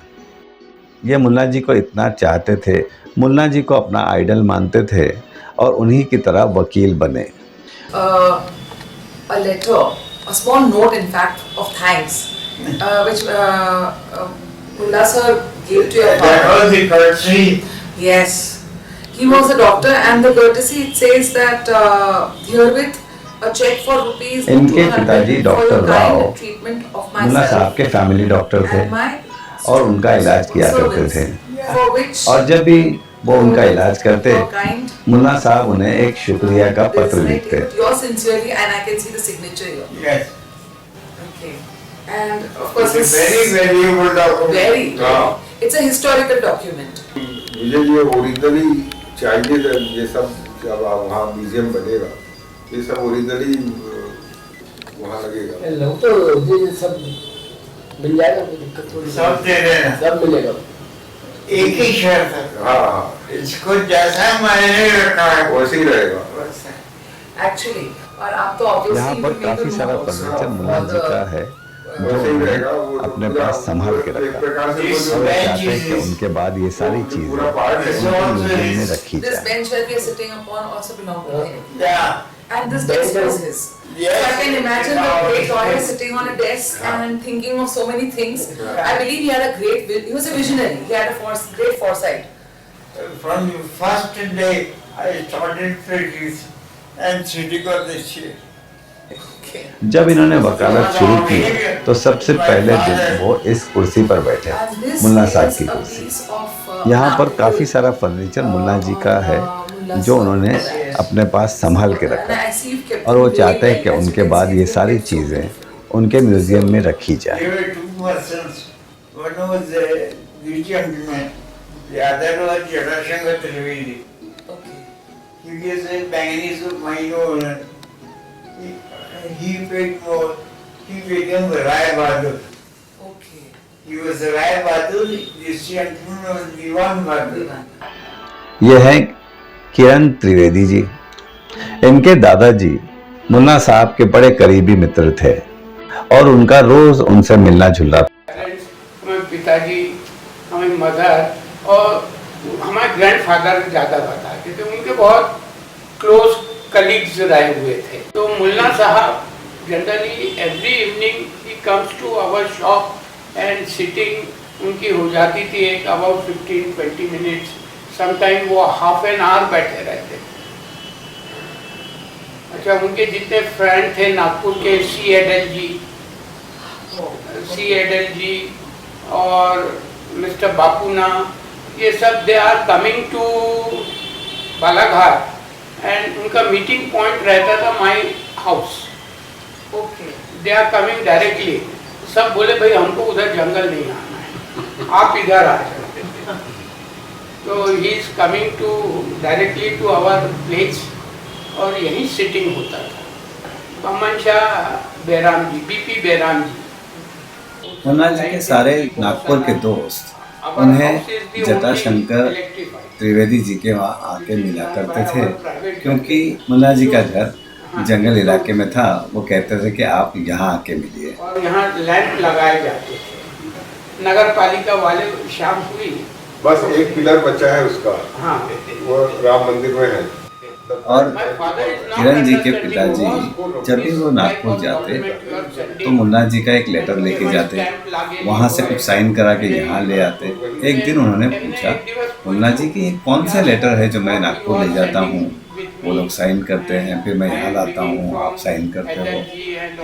S2: ये मुन्ना जी को इतना चाहते थे, मुन्ना जी को अपना आइडल मानते थे और उन्हीं की तरह वकील बने।
S3: A letter, a small note in fact of thanks, which Mullah sir gave to your father.
S16: That was the courtesy.
S3: Yes, he was a doctor, and the courtesy it says that herewith a check for rupees
S2: इनके पिताजी
S3: 200
S2: doctor
S3: for the
S2: Rao
S3: kind treatment of
S2: Munna साहब
S3: myself
S2: के फैमिली डॉक्टर थे
S3: and my
S2: और उनका इलाज किया करते थे।
S3: for which
S2: और जब भी वो उनका इलाज करते, मुन्ना साहब उन्हें एक शुक्रिया का पत्र लिखते।
S3: yours sincerely, and I can see the signature here.
S16: Yes.
S3: Okay, and of course
S16: It's a very valuable document.
S3: very.
S5: हाँ।
S3: It's a historical document.
S5: मुझे ये ओरिजिनली चाहिए, ये सब जब वहाँ म्यूजियम बनेगा ये सब ओरिजिनली वहाँ लगेगा।
S6: तो ये सब मिल जाएगा, कोई दिक्कत थोड़ी।
S16: सब दे देना।
S6: सब मिलेगा।
S16: एक ही शर्त है।
S5: हाँ,
S16: इसको जैसा मैंने रखा है
S5: वैसे ही रहेगा।
S3: Actually, और आप तो obviously
S2: यहाँ पर काफी सारा फर्नीचर मुन्ना जी का है जो उन्होंने अपने पास संभाल के रखा और चाहते हैं कि उनके बाद ये सारी चीजें उनके म्यूजियम में रखी
S3: this
S2: जाए।
S3: bench that we are sitting upon also belongs to him.
S16: Yeah.
S3: And this desk was his.
S16: Yes.
S3: So I can imagine the great lawyer sitting on a desk and thinking of so many things. I believe he had a great, he was a visionary. He had a great foresight.
S16: From the first day I started practice and sitting on the chair.
S2: जब इन्होंने वकालत शुरू की तो सबसे पहले दिन वो इस कुर्सी पर बैठे, मुन्ना साहब की कुर्सी। यहाँ पर काफी सारा फर्नीचर मुन्ना जी का है जो उन्होंने अपने पास संभाल के रखा और वो चाहते हैं कि उनके बाद ये सारी चीजें उनके म्यूजियम में रखी जाए।
S16: There were two persons. One was the gentleman, the other was Jatashankar Trivedi. He was a Bengalese of my own. He paid more. He became Rai Bahadur. He was Rai Bahadur. This gentleman was Diwan Bahadur.
S2: ये है किरण त्रिवेदी जी। इनके दादाजी मुन्ना साहब के बड़े करीबी मित्र थे और उनका रोज उनसे मिलना जुलना।
S17: पिताजी, हमारी मदर और हमारे ग्रैंडफादर ज़्यादा बताते थे, उनके बहुत क्लोज कलीग्स रहे हुए थे। तो Munna Sahab generally every evening he comes to our shop and sitting उनकी हो जाती थी एक अबाउट 15-20 मिनट्स, समटाइम वो हाफ एन आवर बैठे रहते थे। अच्छा, उनके जितने फ्रेंड थे नागपुर के सी एडल जी और मिस्टर बापूना, ये सब they are coming to Balaghat and उनका मीटिंग पॉइंट रहता था my house. Okay, they are coming directly. सब बोले भाई हमको उधर जंगल नहीं आना है, आप इधर आ जाओ। तो he is coming to directly to our place और यही सिटिंग होता था। बमन शाह बैराम जी, बीपी बैराम जी,
S8: मुन्ना जी के सारे नागपुर के दोस्त उन्हें जटाशंकर त्रिवेदी जी के वहाँ आके मिला करते थे, क्योंकि मुन्ना जी का घर जंगल इलाके में था। वो कहते थे कि आप यहाँ आके मिलिए।
S17: और यहाँ लैंप लगाए जाते थे। नगर पालिका वाले शाम हुई,
S5: बस एक पिलर बचा है उसका।
S17: हाँ,
S5: वो राम मंदिर में है।
S8: और किरण जी के पिताजी जब भी वो नागपुर जाते तो मुन्ना जी का एक लेटर लेके जाते, वहाँ से कुछ साइन करा के यहाँ ले आते। एक दिन उन्होंने पूछा, मुन्ना जी कि ये कौन सा लेटर है जो मैं नागपुर ले जाता हूँ, वो लोग साइन करते हैं, फिर मैं यहाँ लाता हूँ, आप साइन करते हो,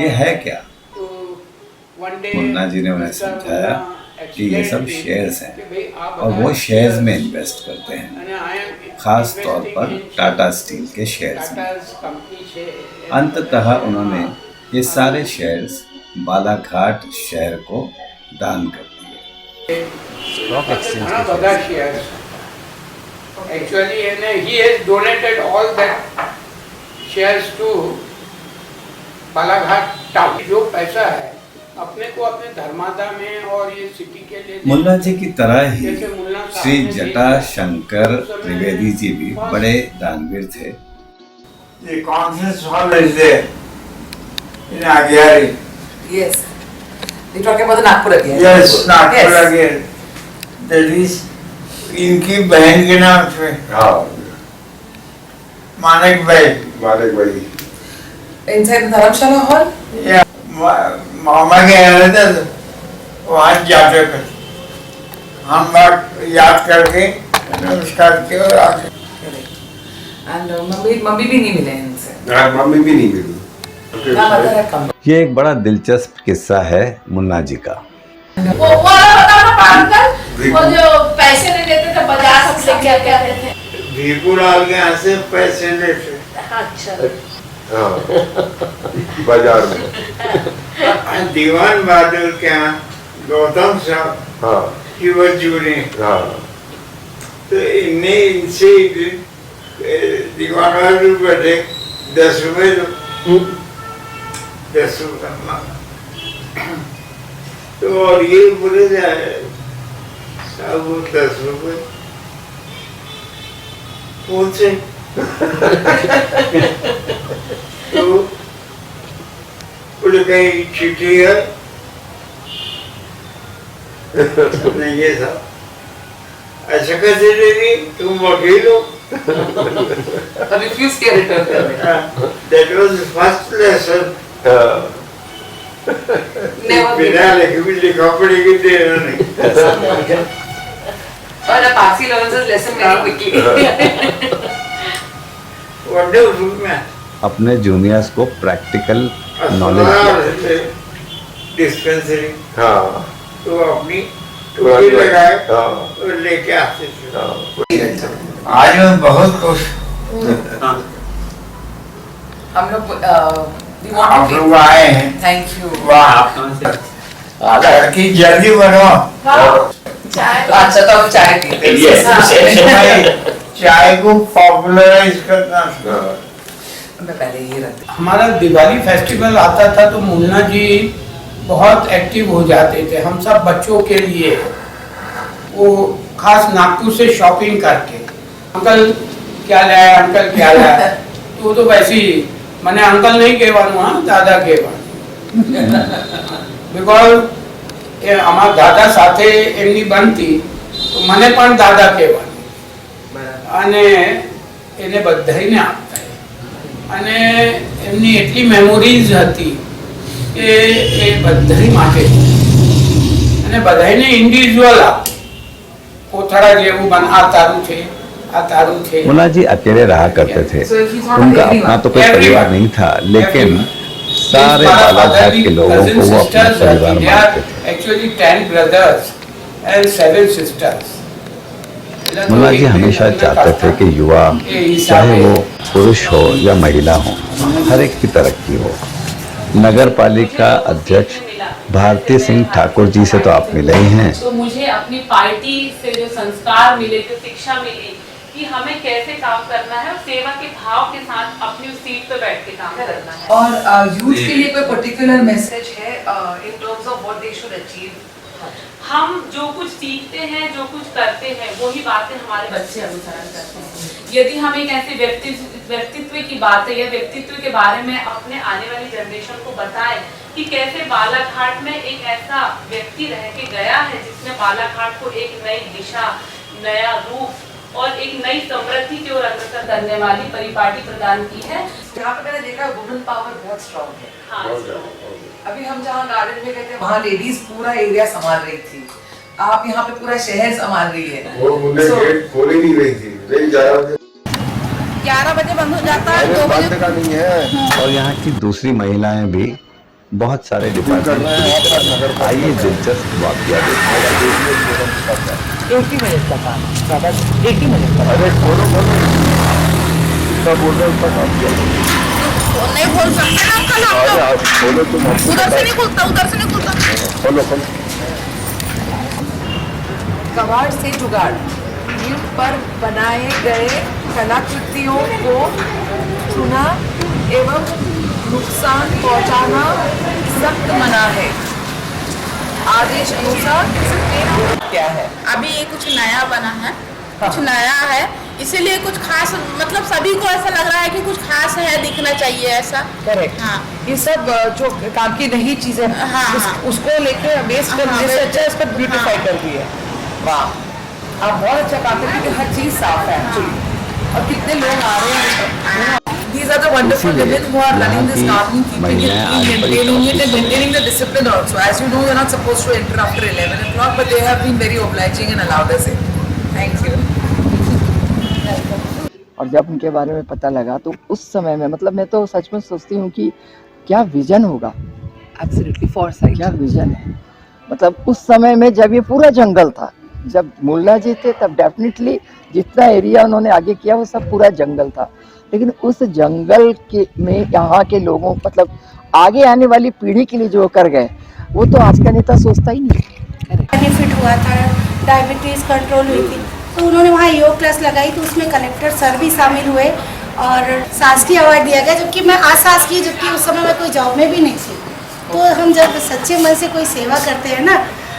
S8: ये है क्या? मुन्ना जी ने उन्हें समझाया कि ये सब शेयर्स हैं और वो शेयर्स में इन्वेस्ट करते हैं, खास तौर पर टाटा स्टील के शेयर्स में। अंततः उन्होंने ये सारे शेयर्स बालाघाट शहर को दान कर दिए।
S17: Actually, he has donated all that shares to Balaghat town. जो पैसा है अपने को अपने धर्मादा में और ये सिटी के लिए।
S8: मुन्ना जी की तरह ही श्री जटाशंकर त्रिवेदी जी भी बड़े दानवीर थे।
S16: The conference hall is there in Agyari.
S3: Yes, You're talking about the Nagpur again?
S16: Yes, Nagpur
S3: Yes.
S16: again. That is इनकी बहन के नाम से।
S5: हाँ।
S16: मानिक भाई।
S5: मानिक भाई।
S3: Inside the Dharamshala hall?
S16: या मामा के यहाँ रहते थे, वहाँ जाते थे। हम बात याद करके नमस्कार के और आगे।
S3: And मम्मी भी नहीं मिले इनसे।
S5: हाँ, मम्मी भी नहीं मिली।
S3: ना मदर है कम।
S2: ये एक बड़ा दिलचस्प किस्सा है मुन्ना जी का।
S1: वो वाला बताओ ना पागल, वो जो पैसे नहीं देते थे बाजार से क्या क्या देते थे?
S16: भीखू लाल के यहाँ से पैसे लेते।
S1: अच्छा।
S5: हाँ। बाजार में।
S16: दीवान बहादुर के यहाँ गौतम साहब।
S5: हाँ।
S16: की वो जूरी।
S5: हाँ।
S16: तो इनसे दीवान बहादुर बैठे 10 रुपए दो। 10 रुपए मांगा। तो और ये बोले जाए साहब वो 10 रुपए कौन से? तो बोले कहीं चिट्ठी है? नहीं ये साहब ऐसा कैसे देगी, तुम वकील हो?
S3: Refuse के return करने।
S16: That was the first lesson. बिना लिखे भी लिखा पड़ेगी देना नहीं।
S3: और a Parsi learns his lesson very quickly.
S16: Wonderful man.
S2: अपने जूनियर्स को प्रैक्टिकल नॉलेज
S16: डिस्पेंसरी।
S5: हाँ।
S16: तो अपनी टोपी लगाए और लेके आते थे। आज मैं बहुत खुश।
S3: हम लोग
S16: आप लोग आए हैं।
S3: Thank you.
S16: वाह। लड़की जल्दी बनो।
S3: अच्छा तो हम चाय पीते हैं।
S16: चाय को पॉपुलराइज करना।
S3: मैं पहले ये रखती।
S17: हमारा दिवाली फेस्टिवल आता था तो मुन्ना जी बहुत एक्टिव हो जाते थे। हम सब बच्चों के लिए वो खास नागपुर से शॉपिंग करके अंकल क्या लाया, अंकल क्या लाया। तो वैसे ही मैंने अंकल नहीं कहवानू, हाँ दादा कहवानू। बिकॉज हमारा दादा साथे एमनी बनती तो મને પણ દાદા કહેવાનું અને એને બધાઈને આપતા અને એમની એટલી મેમોરીઝ હતી કે એ બધાઈ માટે અને બધાઈને ઇન્ડિવિજ્યુઅલ આપે કોથળા જેવું બન આ તારું છે આ તારું છે।
S2: मुन्ना जी अकेले रहा करते थे। उनका अपना तो कोई परिवार नहीं था, लेकिन सारे बालाघाट के लोगों को वो अपना परिवार मानते थे।
S17: Actually 10 brothers and 7 sisters।
S2: Munna ji हमेशा चाहते थे कि युवा चाहे वो पुरुष हो या महिला हो, हर एक की तरक्की हो। नगर पालिका अध्यक्ष भारती सिंह ठाकुर जी से तो आप मिले ही हैं।
S1: तो मुझे अपनी पार्टी से जो संस्कार मिले, जो शिक्षा मिली कि हमें कैसे काम करना है और सेवा के भाव के साथ अपनी उस सीट पे बैठ के काम करना है।
S3: और यूथ के लिए कोई पर्टिकुलर मैसेज है in terms of what they should achieve?
S1: हम जो कुछ सीखते हैं, जो कुछ करते हैं, वही बातें हमारे बच्चे अनुसरण करते हैं। यदि हम एक ऐसे व्यक्तित्व की बातें या व्यक्तित्व के बारे में अपने आने वाली जनरेशन को बताएं कि कैसे बालाघाट में एक ऐसा व्यक्ति रह के गया है जिसने बालाघाट को एक नई दिशा, नया रूप और एक नई समृद्धि की ओर अग्रसर करने वाली परिपाटी प्रदान की है।
S3: यहाँ पे मैंने देखा वुमेन पावर बहुत स्ट्रॉन्ग है।
S1: हाँ,
S3: अभी हम जहाँ गार्डन में गए थे वहाँ लेडीज पूरा एरिया संभाल रही थी, आप यहाँ पे पूरा शहर संभाल रही है।
S5: वो मुझे गेट खोल ही नहीं रही थी, नहीं जा रहा था।
S18: 11 बजे बंद हो जाता है, 2 बजे
S5: का नहीं है।
S2: और यहाँ की दूसरी महिलाएं भी बहुत सारे डिपार्टमेंट। आइए दिलचस्प वाकया
S3: एक ही मिनट का काम, ज़्यादा एक ही मिनट का।
S5: अरे खोलो बोल रहे उसका काम किया
S18: नहीं खोल सकते ना अंकल, हम
S5: खोलो तुम
S18: उधर से नहीं खुलता, उधर से नहीं खुलता।
S5: खोलो
S3: कबाड़ से जुगाड़ ईंट पर बनाए गए कलाकृतियों को छूना एवं नुकसान पहुंचाना सख्त मना है। आदेश अनुसार क्या है?
S18: अभी ये कुछ नया बना है, कुछ नया है इसीलिए कुछ खास, मतलब सभी को ऐसा लग रहा है कि कुछ खास है, दिखना चाहिए ऐसा।
S3: करेक्ट। हाँ, ये सब जो काम की नहीं चीजें,
S18: हाँ,
S3: उसको लेके बेस करने से अच्छा इसको ब्यूटीफाई कर दिया। वाह, आप बहुत अच्छा काम करते हैं क्योंकि हर चीज साफ है एक्चुअली, और कितने लोग आ रहे हैं। These are the wonderful women who are running this garden, keeping it clean, maintaining it and maintaining the discipline also. As you know, you're not supposed to enter after 11 o'clock, but they have been very obliging and allowed us in. Thank you.
S19: और जब उनके बारे में पता लगा तो उस समय में मतलब मैं तो सच में सोचती हूँ कि क्या विजन होगा।
S3: Absolutely, foresight.
S19: क्या विजन है, मतलब उस समय में जब ये पूरा जंगल था, जब मुल्ला जी थे तब डेफिनेटली जितना एरिया उन्होंने आगे किया वो सब पूरा जंगल था, लेकिन उस जंगल के में यहाँ के लोगों मतलब आगे आने वाली पीढ़ी के लिए जो कर गए वो तो आज का नेता सोचता ही नहीं।
S20: बेनिफिट हुआ था, डायबिटीज़ कंट्रोल हुई थी, तो उन्होंने वहाँ योग क्लास लगाई, तो उसमें कलेक्टर सर भी शामिल हुए और शासकीय अवार्ड दिया गया, जबकि मैं अशासकीय, जबकि उस समय मैं कोई जॉब में भी नहीं थी। तो हम जब सच्चे मन से कोई सेवा करते हैं ना,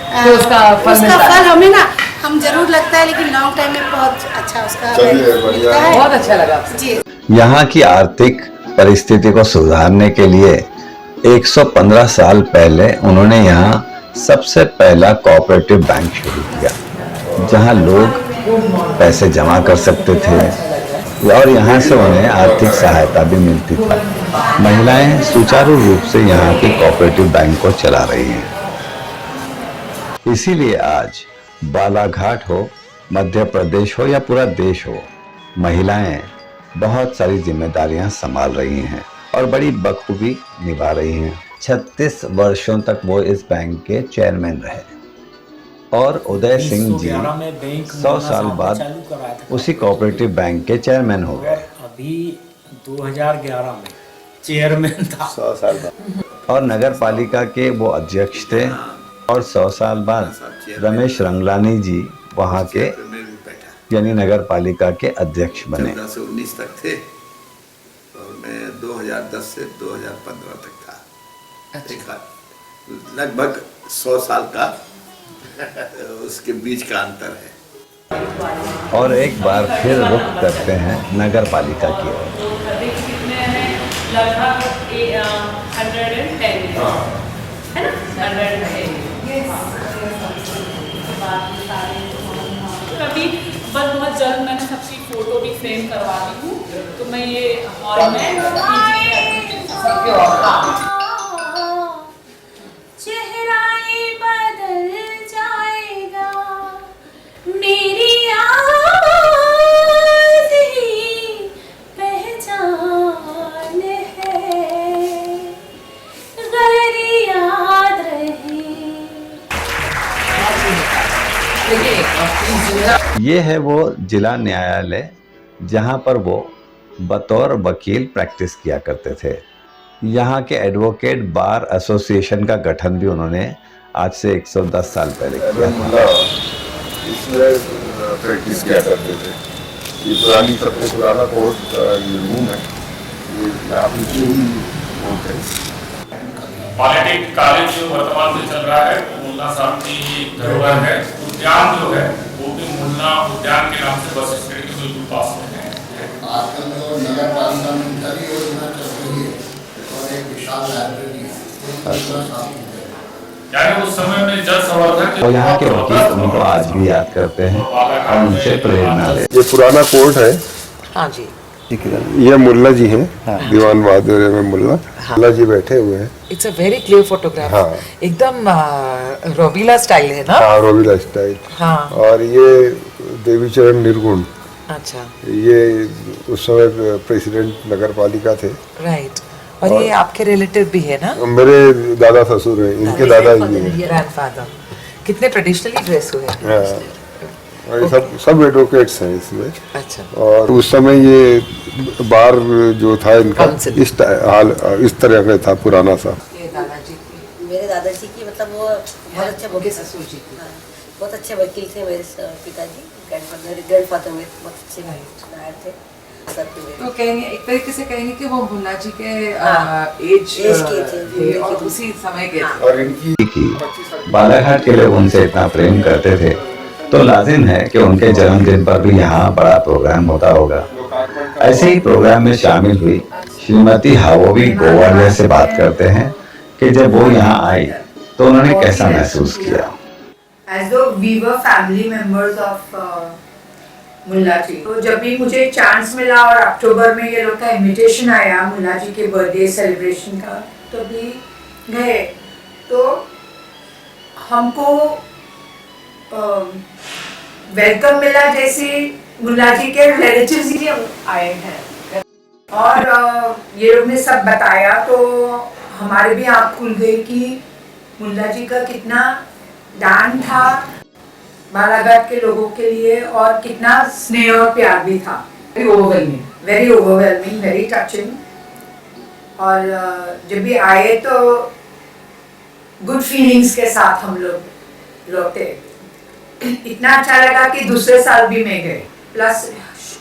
S3: तो उसका
S20: फल हमें ना हम जरूर लगता है, लेकिन लॉन्ग टाइम में बहुत अच्छा उसका मिलता है।
S3: बहुत अच्छा लगा
S20: जी।
S2: यहाँ की आर्थिक परिस्थिति को सुधारने के लिए 115 साल पहले उन्होंने यहाँ सबसे पहला कोऑपरेटिव बैंक शुरू किया, जहाँ लोग पैसे जमा कर सकते थे और यहाँ से उन्हें आर्थिक सहायता भी मिलती थी। महिलाएं सुचारू रूप से यहाँ के कोऑपरेटिव बैंक को चला रही हैं। इसीलिए आज बालाघाट हो, मध्य प्रदेश हो या पूरा देश हो, महिलाएं बहुत सारी जिम्मेदारियां संभाल रही हैं और बड़ी बखूबी निभा रही हैं। 36 वर्षों तक वो इस बैंक के चेयरमैन रहे और उदय सिंह जी 100 साल बाद उसी कोऑपरेटिव बैंक के चेयरमैन हो गए।
S4: अभी 2011 में चेयरमैन था 100 साल बाद,
S2: और नगर पालिका के वो अध्यक्ष थे और 100 साल बाद रमेश रंगलानी जी वहाँ के यानी नगर पालिका के अध्यक्ष बने।
S6: 14 से 19 तक थे और मैं 2010 से 2015 तक था। देखा लगभग 100 साल का उसके बीच का अंतर है।
S2: और एक बार फिर रुख करते हैं नगर पालिका की ओर।
S1: लगभग 110 है ना, 110। अभी बस बहुत जल्द मैंने सबकी फोटो भी फ्रेम करवा दी हूँ, तो मैं ये हॉल में
S18: चेहरा ये बदल जाएगा, मेरी आवाज़ ही पहचान है, अगर याद रहे।
S2: ये है वो जिला न्यायालय जहाँ पर वो बतौर वकील प्रैक्टिस किया करते थे। यहाँ के एडवोकेट बार एसोसिएशन का गठन भी उन्होंने आज से 110 साल पहले किया था।
S5: इसमें प्रैक्टिस किया करते थे। ये पुरानी सबसे पुराना कोर्ट ये रूम है, ये आप कोर्ट है।
S10: पॉलिटिक कॉलेज जो वर्तमान में चल रहा है वो मुन्ना साहब की धरोहर है। उद्यान जो है वो भी मुन्ना उद्यान के नाम से बस स्टैंड के बिल्कुल पास में है।
S21: आजकल जो नगर पालिका में कई योजना चल रही है और एक विशाल लाइब्रेरी है,
S10: यानी उस समय में जल संवर्धन
S2: और यहाँ के वकील उनको आज भी याद करते हैं और उनसे प्रेरणा लेते हैं।
S5: ये पुराना कोर्ट है।
S3: हाँ जी।
S5: ये मुल्ला जी हैं, दीवान बहादुर में मुल्ला जी बैठे हुए हैं।
S3: It's a very clear photograph.
S5: हाँ।
S3: एकदम रोबीला स्टाइल है ना?
S5: हाँ, रोबीला स्टाइल।
S3: हाँ।
S5: और ये देवीचरण निर्गुण,
S3: अच्छा,
S5: ये उस समय प्रेसिडेंट नगर पालिका थे।
S3: राइट। और ये आपके रिलेटिव भी है ना?
S5: मेरे दादा ससुर हैं, इनके दादा जी हैं।
S3: ग्रैंडफादर। कितने ट्रेडिशनली ड्रेस हुए हैं।
S5: हाँ। और ये सब एडवोकेट्स हैं इसमें।
S3: अच्छा।
S5: और उस समय ये बार जो था इनका इस तरह का था, पुराना सा।
S22: मेरे दादाजी की मतलब वो बहुत अच्छे वकील, बहुत अच्छे वकील थे मेरे पिताजी। ग्रैंडफादर मेरे बहुत अच्छे लॉयर थे।
S3: तो कहेंगे एक तरीके से कहेंगे कि वो मुन्ना जी के एज के थे और उसी समय के थे।
S5: और इनकी
S2: बालाघाट के लोग उनसे इतना प्रेम करते थे तो लाजिम है कि उनके जन्मदिन पर भी यहाँ बड़ा प्रोग्राम होता होगा। ऐसे ही प्रोग्राम में शामिल हुई श्रीमती हावोवी गोवालिया से बात करते हैं कि जब वो यहाँ आई तो उन्होंने कैसा महसूस किया।
S7: As though we were family members of मुल्ला जी। तो जब भी मुझे चांस मिला और अक्टूबर में ये लोग का इनविटेशन आया मुल्ला जी के बर्थडे सेलिब्रेशन का, तो भी गए। तो हमको वेलकम मिला जैसे मुल्ला जी के रिलेटिव्स ही आए हैं और ये लोग ने सब बताया तो हमारे भी आँख खुल गई कि मुल्ला जी का कितना दान था बालाघाट के लोगों के लिए और कितना स्नेह और प्यार भी था। Very overwhelming, very touching. और जब भी आए तो गुड फीलिंग्स के साथ हम लोग लौटे। इतना अच्छा लगा कि दूसरे साल भी मैं गए। प्लस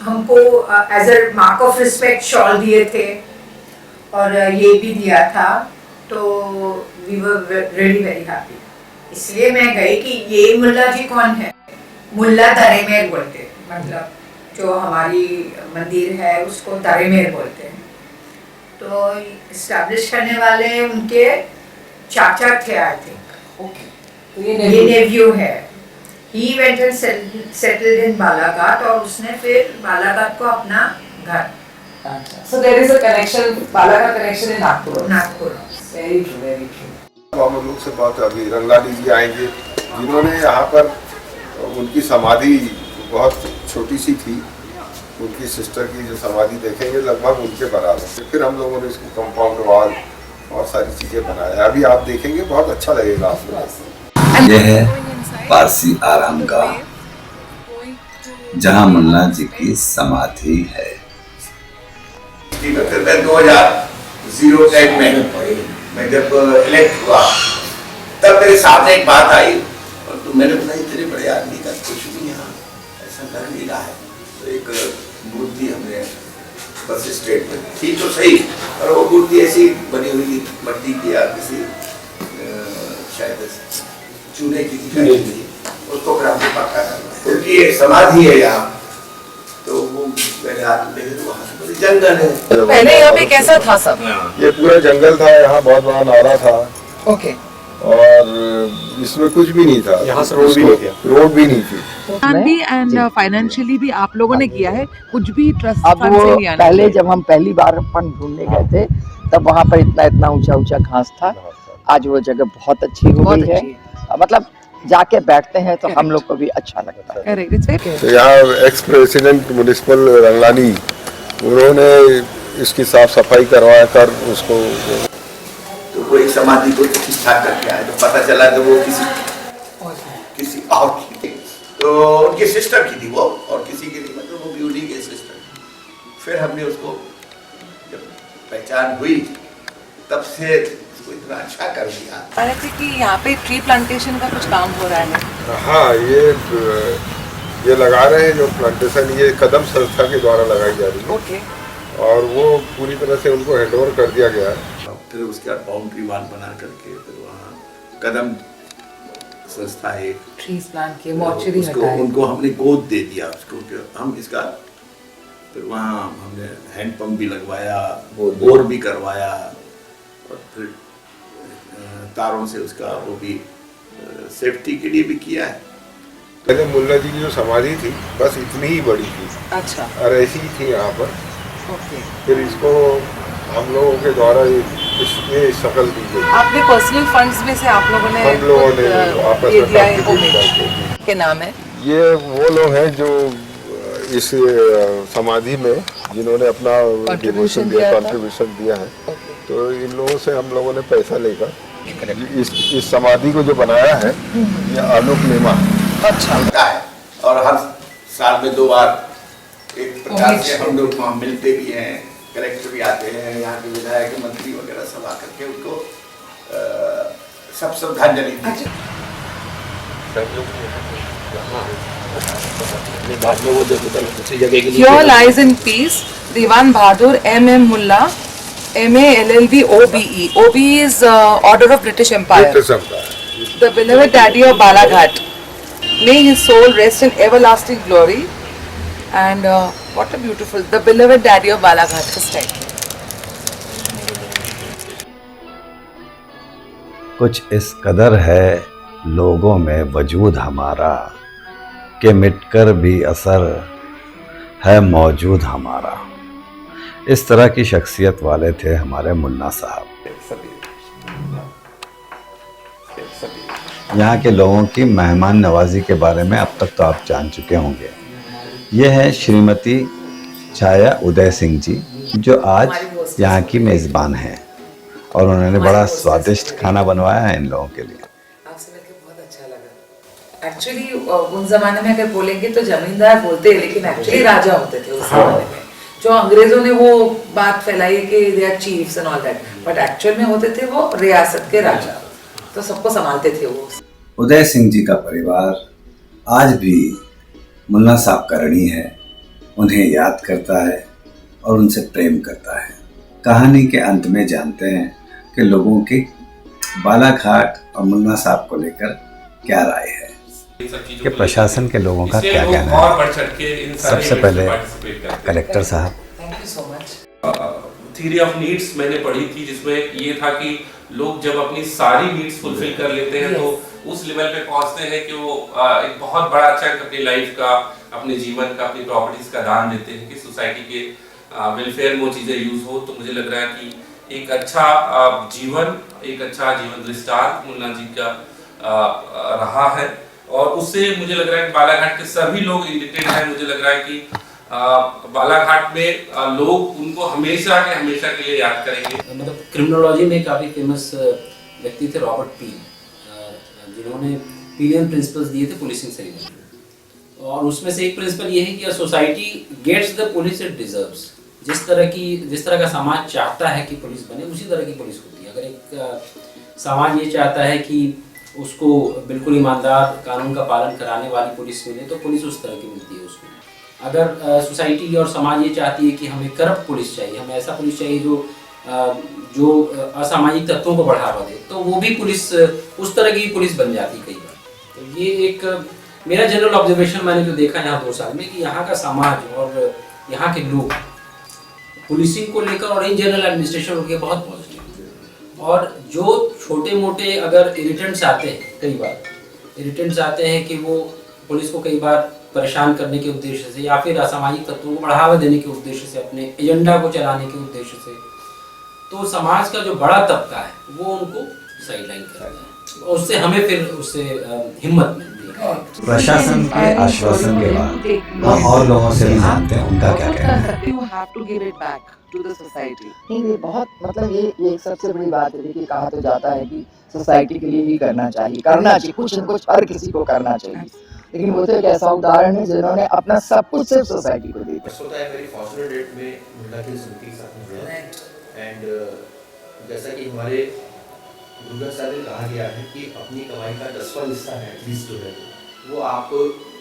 S7: हमको as a mark of respect shawl दिए थे और ये भी दिया था, तो we were really very happy. इसलिए मैं गई कि ये मुल्ला जी कौन है। मुल्ला दरेमेर बोलते हैं, मतलब जो हमारी मंदिर है उसको दरेमेर बोलते हैं। तो इस्टेब्लिश करने वाले उनके चाचा थे आई थिंक। ओके, ये नेव्यू है। He went and settled in Balaghat और उसने फिर बालाघाट को अपना घर।
S3: So there is a connection, Balaghat connection in Nagpur.
S7: Nagpur.
S3: Very true, very true.
S5: हम लोग से बात अभी रंगलानी जी आएंगे जिन्होंने यहाँ पर उनकी समाधि बहुत छोटी सी थी, उनकी सिस्टर की जो समाधि देखेंगे लगभग उनके बराबर। फिर हम लोगों ने इसको कंपाउंड वॉल और सारी चीजें बनाया। अभी आप देखेंगे बहुत अच्छा लगेगा आपको।
S2: यह है पारसी आरामगाह जहाँ मुल्ला जी की समाधि है।
S6: फिर मैं 2008 में मैं जब इलेक्ट हुआ तब मेरे सामने एक बात आई और तो मैंने बोला इतने बड़े आदमी का कुछ भी यहाँ ऐसा कर नहीं रहा है। तो एक मूर्ति हमने बस स्टेट में थी तो सही, और वो मूर्ति ऐसी बनी हुई थी मट्टी की या किसी शायद चूने की दिखाई थी, उसको ग्राम में पक्का करना क्योंकि ये समाधि है यहाँ। तो वो मैंने हाथ में देखे तो वहाँ से जंगल है।
S3: पहले यहाँ पे कैसा था सब?
S5: ये पूरा जंगल था, यहाँ बहुत बड़ा नाला था।
S3: ओके।
S5: और इसमें कुछ भी नहीं था, यहाँ से रोड भी नहीं थी।
S3: भी एंड फाइनेंशियली भी आप लोगों ने किया है कुछ भी ट्रस्ट
S19: अब वो पहले जब हम पहली बार फंड ढूंढने गए थे तब वहाँ पर इतना ऊंचा घास था। आज वो जगह बहुत अच्छी हो गई है, मतलब जाके बैठते हैं तो हम लोग को भी अच्छा लगता है।
S5: तो यहाँ एक्स प्रेसिडेंट म्युनिसिपल रंगलानी उन्होंने इसकी साफ सफाई करवा कर उसको
S6: तो वो एक समाधि को ठीक ठाक करके आए तो पता चला तो वो किसी और की थी, तो उनकी सिस्टर की थी वो और किसी की नहीं, मतलब वो ब्यूटी के सिस्टर। फिर हमने उसको जब पहचान हुई तब से उसको इतना अच्छा कर दिया।
S3: मैंने कि यहाँ पे ट्री प्लांटेशन का कुछ काम हो रहा है।
S5: हाँ, ये लगा रहे हैं जो प्लांटेशन, ये कदम संस्था के द्वारा लगाई जा रही है।
S3: ओके।
S5: और वो पूरी तरह से उनको हैंडओवर कर दिया गया है।
S6: फिर उसके बाद बाउंड्री वाल बना करके फिर वहाँ कदम संस्था है
S3: ट्रीज प्लांट के मॉर्चरी हटाए,
S6: उनको हमने गोद दे दिया उसको कि हम इसका। फिर वहाँ हमने हैंडपम्प भी लगवाया, बोर भी करवाया और फिर तारों से उसका वो भी सेफ्टी के लिए भी किया है।
S5: पहले मुल्ला जी की जो समाधि थी बस इतनी ही बड़ी थी।
S3: अच्छा।
S5: और ऐसी ही थी यहाँ पर।
S3: ओके।
S5: फिर इसको हम लोगों के द्वारा ये शक्ल दी गई।
S3: आपने पर्सनल फंड्स में से आप लोगों ने
S5: हम लोगों ने आपस में
S3: क्या नाम है?
S5: ये वो लोग हैं जो इस समाधि में जिन्होंने अपना कंट्रीब्यूशन दिया है। तो इन लोगों से हम लोगों ने पैसा लेकर इस समाधि को जो बनाया है ये आलोक नेमा
S6: अच्छा है। और हर साल में 2 बार एक प्रकार से हम लोग वहाँ मिलते भी हैं, कलेक्टर भी आते हैं, यहाँ के विधायक मंत्री वगैरह सब आकर के उनको सब श्रद्धांजलि दी।
S3: Here lies in peace Diwan Bahadur M.M. Mullah, M.A. LLB OBE. OBE is Order of British Empire. The beloved daddy of Balaghat. May his soul rest in everlasting glory. And what a beautiful, the beloved daddy of Balaghat is dead.
S2: कुछ इस कदर है लोगों में वजूद हमारा कि मिटकर भी असर है मौजूद हमारा। इस तरह की शख्सियत वाले थे हमारे मुन्ना साहब। यहाँ के लोगों की मेहमान नवाजी के बारे में अब तक तो आप जान चुके होंगे। ये है श्रीमती छाया उदय सिंह जी, जो आज यहाँ की मेज़बान हैं और उन्होंने बड़ा स्वादिष्ट खाना बनवाया है इन लोगों के लिए।
S3: आपसे मिलकर बहुत अच्छा लगा। एक्चुअली उन जमाने में अगर बोलेंगे तो जमींदार बोलते हैं, लेकिन एक्चुअली राजा होते थे उस जमाने में। जो अंग्रेजों ने वो बात फैलाई कि they are chiefs and all that, but actual में होते थे वो रियासत के राजा, तो सबको संभालते थे वो।
S8: उदय सिंह जी का परिवार आज भी मुन्ना साहब का ऋणी है, उन्हें याद करता है और उनसे प्रेम करता है। कहानी के अंत में जानते हैं कि लोगों की बालाघाट और मुन्ना साहब को लेकर क्या राय है, कि प्रशासन के लोगों का क्या कहना है। सबसे पहले कलेक्टर साहब।
S3: Thank you so much.
S10: Theory of needs मैंने पढ़ी थी, जिसमें ये था कि लोग जब अपनी सारी नीड्स फुलफिल कर लेते हैं तो उस लेवल पे पहुंचते हैं कि वो एक बहुत बड़ा चंक अपनी लाइफ का, अपने जीवन का, अपनी प्रॉपर्टीज का दान देते हैं कि सोसाइटी के वेलफेयर में वो चीज़ें यूज हो। तो मुझे लग रहा है कि एक अच्छा जीवन दृष्टांत मुन्ना जी का रहा है, और उससे मुझे लग रहा है कि बालाघाट के सभी लोग इंडिकेटेड हैं। मुझे लग रहा है कि बालाघाट में लोग उनको हमेशा के लिए याद करेंगे।
S14: मतलब क्रिमिनोलॉजी में काफ़ी फेमस व्यक्ति थे रॉबर्ट पील, जिन्होंने पीलियन प्रिंसिपल्स दिए थे पुलिसिंग सेरेमनी, और उसमें से एक प्रिंसिपल ये है कि society gets the police it deserves. जिस तरह का समाज चाहता है कि पुलिस बने, उसी तरह की पुलिस होती है। अगर एक समाज ये चाहता है कि उसको बिल्कुल ईमानदार, कानून का पालन कराने वाली पुलिस मिले, तो पुलिस उस तरह की मिलती है उसको। अगर सोसाइटी और समाज ये चाहती है कि हमें करप्ट पुलिस चाहिए, हमें ऐसा पुलिस चाहिए जो असामाजिक तत्वों को बढ़ावा दे, तो वो भी पुलिस उस तरह की पुलिस बन जाती कई बार। तो ये एक मेरा जनरल ऑब्जर्वेशन मैंने जो देखा यहाँ 2 साल में, कि यहाँ का समाज और यहाँ के लोग पुलिसिंग को लेकर और इन जनरल एडमिनिस्ट्रेशन को लेकर बहुत पॉजिटिव। और जो छोटे मोटे अगर इरिटेंट्स आते हैं, कई बार इरिटेंट्स आते हैं कि वो पुलिस को कई बार परेशान करने के उद्देश्य से या फिर असामाजिक तत्वों को बढ़ावा देने के उद्देश्य से, अपने एजेंडा को चलाने के उद्देश्य से, तो समाज का जो बड़ा तबका है वो उनको साइडलाइन करता है, उससे हमें फिर उससे हिम्मत मिलती है।
S2: प्रशासन के आश्वासन के बाद हम और लोगों से भी जानते हैं उनका क्या कहना है।
S3: You have to give it back to the society.
S19: नहीं, ये बहुत मतलब ये एक सबसे बड़ी बात है कि कहा तो जाता है कि सोसाइटी के लिए ही करना चाहिए, कुछ न कुछ हर किसी को करना चाहिए, लेकिन वो तो एक ऐसा उदाहरण है जिन्होंने अपना सब कुछ सिर्फ सोसाइटी को दे दिया।
S9: एंड जैसा कि हमारे दुर्गा साहब ने कहा गया है कि अपनी कमाई का 10वां हिस्सा है एटलीस्ट जो है वो आप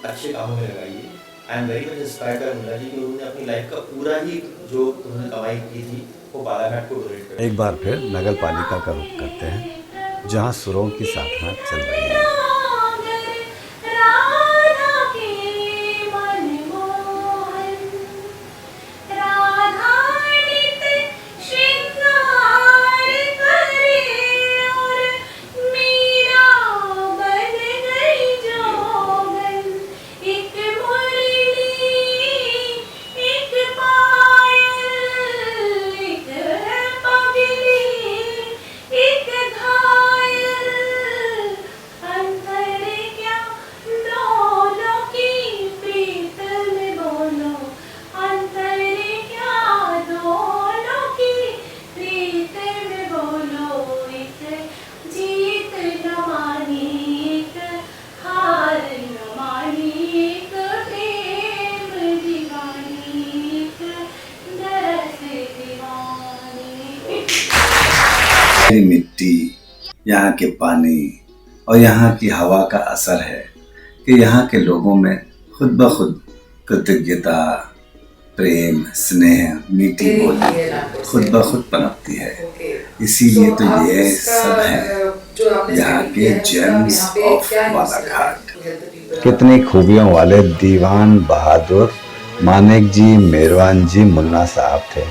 S9: अच्छे कामों में लगाइए। I am very much inspired by Munna ji कि उन्होंने अपनी लाइफ का पूरा ही जो उन्होंने कमाई की थी वो बालाघाट को डोनेट कर।
S2: एक बार फिर नगर पालिका का रुख करते हैं, जहां सुरों की साधना चल रही है। मिट्टी, यहाँ के पानी और यहाँ की हवा का असर है कि यहाँ के लोगों में खुद ब खुद कृतज्ञता, प्रेम, स्नेह, मीठी बोली खुद ब खुद पनपती है। इसीलिए तो ये सब है यहाँ के जेम्स ऑफ बालाघाट। कितनी खूबियों वाले दीवान बहादुर मानेक जी, मेरवान जी, मुन्ना साहब थे।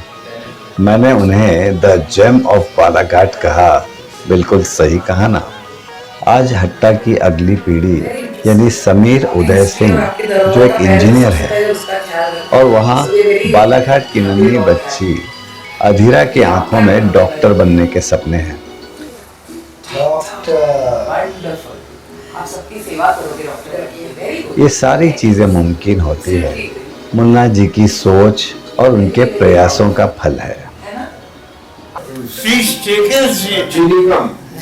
S2: मैंने उन्हें द जेम ऑफ बालाघाट कहा, बिल्कुल सही कहा ना। आज हट्टा की अगली पीढ़ी यानी समीर उदय सिंह जो एक इंजीनियर है, और वहाँ बालाघाट की नन्ही बच्ची अधीरा की आंखों में डॉक्टर बनने के सपने हैं।
S3: आप सबकी सेवा करोगे डॉक्टर।
S2: ये सारी चीजें मुमकिन होती है मुन्ना जी की सोच और उनके प्रयासों का फल है।
S16: Please take a seat.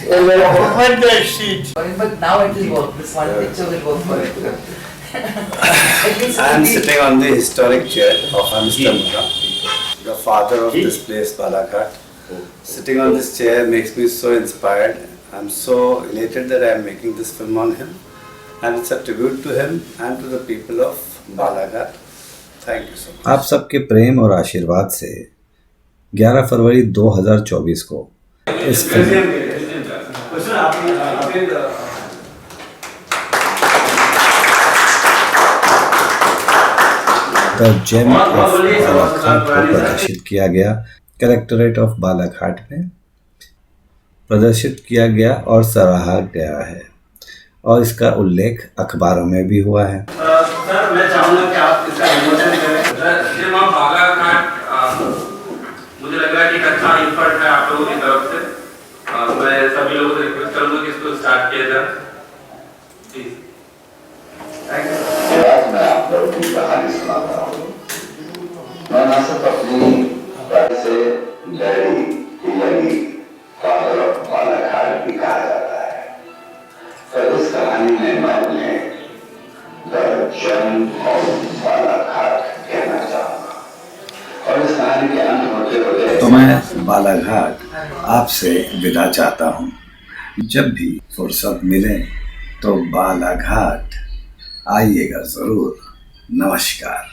S16: Open the seat.
S3: But now it will work. This one picture will work for it.
S8: I am sitting on the historic chair of Mr. Munna, the father of this place, Balaghat. Sitting on this chair makes me so inspired. I am so elated that I am making this film on him, and it's a tribute to him and to the people of Balaghat. Thank you so much.
S2: आप सबके प्रेम और आशीर्वाद से 11 फरवरी 2024 को इस film the gem of Balaghat को प्रदर्शित किया गया। कलेक्टरेट ऑफ बालाघाट में प्रदर्शित किया गया और सराहा गया है, और इसका उल्लेख अखबारों में भी हुआ है।
S10: सर, मैं चाहूँगा कि आप इसका विमोचन करें। जेम ऑफ बालाघाट मुझे लग रहा है कि एक अच्छा इनपुट है आप लोगों की तरफ से। मैं सभी लोगों से रिक्वेस्ट करूँगा कि इसको स्टार्ट किया जाए। प्लीज।
S2: मैं आप लोगों की कहानी सुनाता हूँ। मैं ना सिर्फ अपनी बात से डैडी की लगी फादर ऑफ बालाघाट भी कहा जाता है, पर इस कहानी में मैं उन्हें द जेम ऑफ बालाघाट कहना चाहूँगा। और इस कहानी के अंत होते होते तो मैं बालाघाट आपसे विदा चाहता हूँ। जब भी फुर्सत मिले तो बालाघाट आइएगा जरूर। नमस्कार।